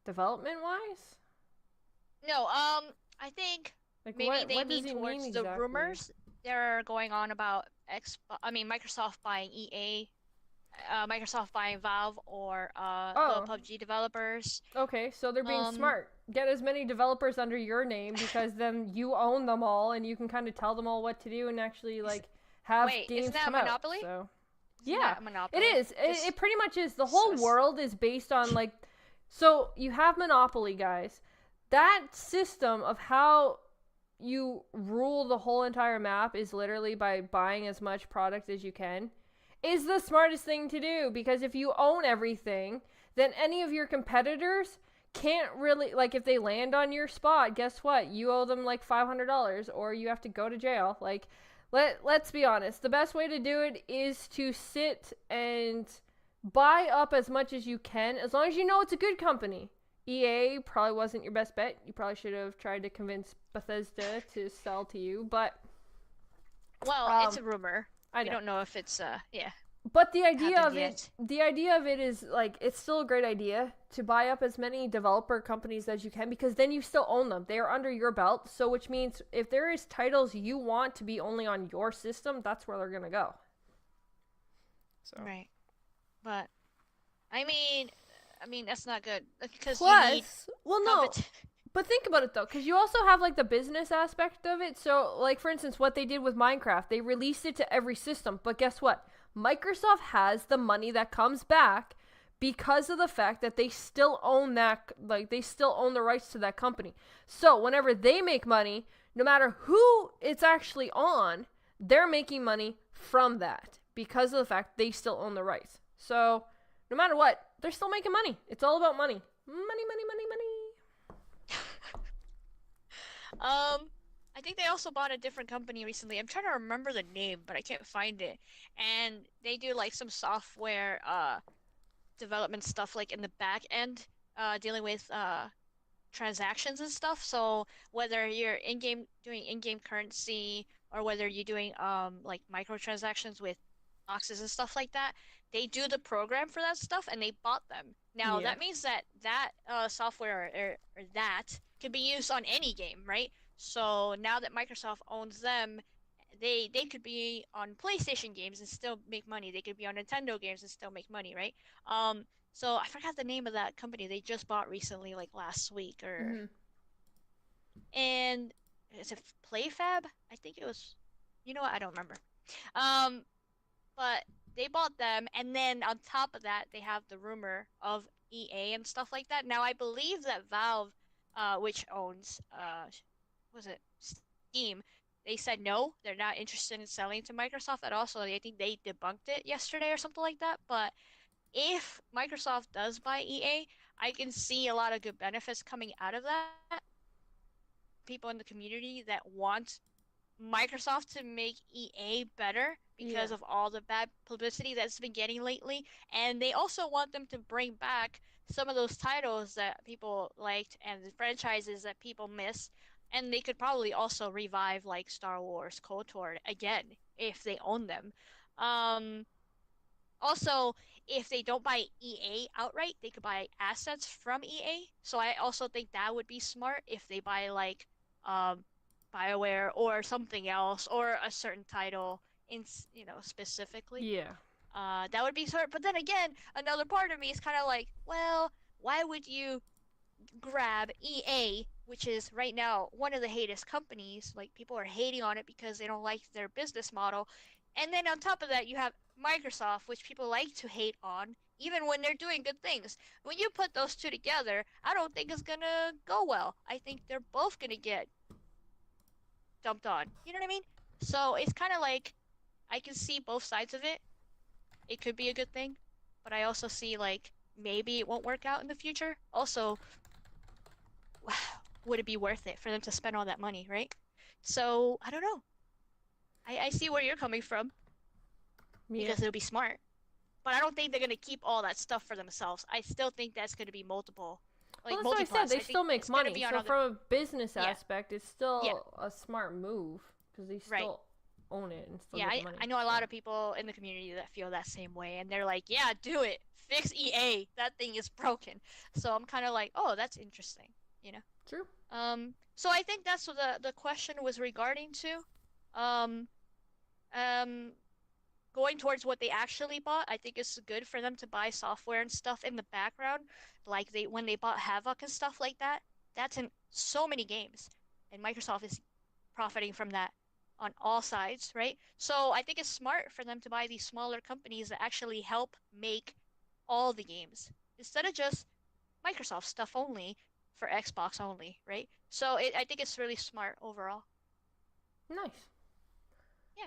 development wise. No, I think Like maybe what? they What does mean he towards mean the exactly? rumors that are going on about Microsoft buying EA, Microsoft buying Valve or the Oh, PUBG developers. okay. So they're being Um, smart. Get as many developers under your name because then you own them all and you can kind of tell them all what to do and actually like have wait, games isn't that come a out. monopoly? So Isn't yeah, that a it monopoly? is. It pretty much is. The whole world is based on like. So you have Monopoly, guys. That system of how you rule the whole entire map is literally by buying as much product as you can. Is the smartest thing to do because if you own everything, then any of your competitors can't really like if they land on your spot, guess what? You owe them like $500 or you have to go to jail. Like let's be honest. The best way to do it is to sit and buy up as much as you can as long as you know it's a good company. EA probably wasn't your best bet. You probably should have tried to convince Bethesda to sell to you, but well, it's a rumor. I We know. don't know if it's yeah. But the idea happened of yet. the idea of it is like it's still a great idea to buy up as many developer companies as you can because then you still own them. They are under your belt, so which means if there is titles you want to be only on your system, that's where they're gonna go. So Right. But I mean that's not good because you need plus, well, no, compet- but think about it though, because you also have like the business aspect of it. So, like for instance, what they did with Minecraft, they released it to every system. But guess what? Microsoft has the money that comes back because of the fact that they still own that, like they still own the rights to that company. So whenever they make money, no matter who it's actually on, they're making money from that because of the fact they still own the rights. So no matter what, they're still making money. It's all about money. Money, money, money, money. I think they also bought a different company recently. I'm trying to remember the name, but I can't find it. And they do like some software development stuff like in the back end dealing with transactions and stuff. So whether you're doing in-game currency or whether you're doing like microtransactions with boxes and stuff like that, they do the program for that stuff and they bought them. Now Yeah. that means that software or that can be used on any game, right? So now that Microsoft owns them, they could be on PlayStation games and still make money. They could be on Nintendo games and still make money, right? So I forgot the name of that company they just bought recently, like last week or Mhm. and is it PlayFab? I think it was. You know what? I don't remember. Um, but they bought them, and then on top of that, they have the rumor of EA and stuff like that. Now I believe that Valve, which owns was it Steam, they said no, they're not interested in selling to Microsoft at all. So I think they debunked it yesterday or something like that. But if Microsoft does buy EA, I can see a lot of good benefits coming out of that. People in the community that want Microsoft to make EA better because Yeah. of all the bad publicity that's been getting lately. And they also want them to bring back some of those titles that people liked and the franchises that people miss. And they could probably also revive like Star Wars, KOTOR again if they own them. Um, Also, if they don't buy EA outright, they could buy assets from EA. So I also think that would be smart if they buy like um BioWare or something else or a certain title in specifically. Yeah. That would be smart. But then again, another part of me is kind of like, well, why would you grab EA, which is right now one of the hatest companies? Like people are hating on it because they don't like their business model. And then on top of that, you have Microsoft, which people like to hate on, even when they're doing good things. When you put those two together, I don't think it's gonna go well. I think they're both gonna get dumped on. You know what I mean? So it's kind of like I can see both sides of it. It could be a good thing, but I also see like maybe it won't work out in the future. Also, would it be worth it for them to spend all that money, right? So I don't know. I see where you're coming from Yeah. because it'll be smart. But I don't think they're gonna keep all that stuff for themselves. I still think that's gonna be multiple, Well, like that's what I multi-class. said. They I think still make it's gonna money. be on So other. from a business Yeah, aspect, it's yeah, still a smart move because they right. still own it and still Yeah, get the I money. I know a So lot of people in the community that feel that same way, and they're like, yeah, do it. Fix EA. That thing is broken. So I'm kind of like, oh, that's interesting, you know. true. So I think that's what the question was regarding to. Um, um, Going towards what they actually bought, I think it's good for them to buy software and stuff in the background, like they when they bought Havoc and stuff like that. That's in so many games, and Microsoft is profiting from that on all sides, right? So I think it's smart for them to buy these smaller companies that actually help make all the games instead of just Microsoft stuff only for Xbox only, right? So I think it's really smart overall. Nice. Yeah.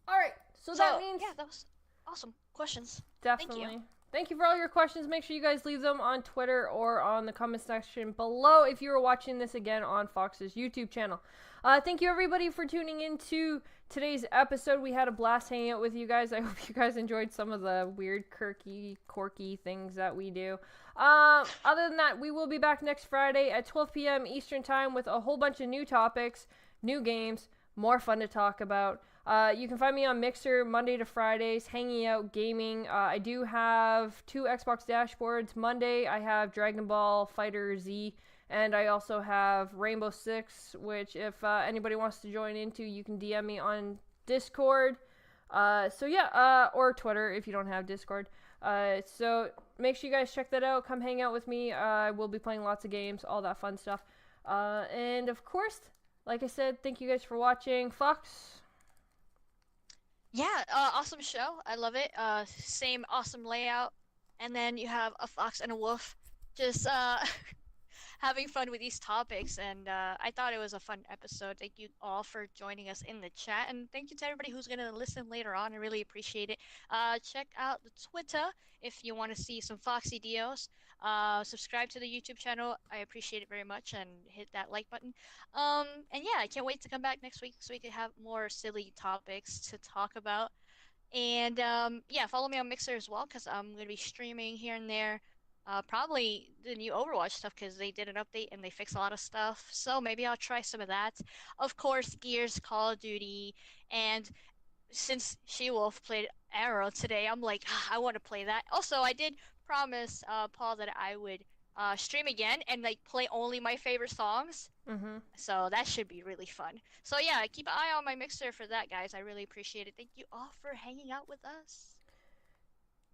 All right. So So that means yeah, that was awesome questions. Thank you. definitely. Thank you for all your questions. Make sure you guys leave them on Twitter or on the comment section below if you are watching this again on Fox's YouTube channel. Thank you everybody for tuning into today's episode. We had a blast hanging out with you guys. I hope you guys enjoyed some of the weird, quirky things that we do. Other than that, we will be back next Friday at 12 p.m. Eastern Time with a whole bunch of new topics, new games, more fun to talk about. You can find me on Mixer Monday to Fridays, hanging out, gaming. I do have 2 Xbox dashboards. Monday, I have Dragon Ball Fighter Z, and I also have Rainbow Six, which if anybody wants to join into, you can DM me on Discord. Or Twitter if you don't have Discord. So make sure you guys check that out. Come hang out with me. I will be playing lots of games, all that fun stuff. And of course, like I said, thank you guys for watching. Fox? Yeah, awesome show. I love it. Same awesome layout. And then you have a fox and a wolf just having fun with these topics. And I thought it was a fun episode. Thank you all for joining us in the chat. And thank you to everybody who's going to listen later on. I really appreciate it. Check out the Twitter if you want to see some Foxy Dios. Subscribe to the YouTube channel. I appreciate it very much. And hit that like button. And yeah, I can't wait to come back next week so we can have more silly topics to talk about. And yeah, follow me on Mixer as well because I'm going to be streaming here and there. Probably the new Overwatch stuff because they did an update and they fixed a lot of stuff. So maybe I'll try some of that. Of course, Gears, Call of Duty, and since Shewulf played Arrow today, I'm like, I want to play that. Also, I did promise Paul that I would stream again and like play only my favorite songs. Mm-hmm. So that should be really fun. So yeah, keep an eye on my Mixer for that, guys. I really appreciate it. Thank you all for hanging out with us.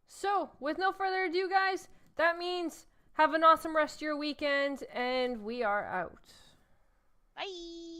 So, with no further ado, guys, that means have an awesome rest of your weekend, and we are out. Bye.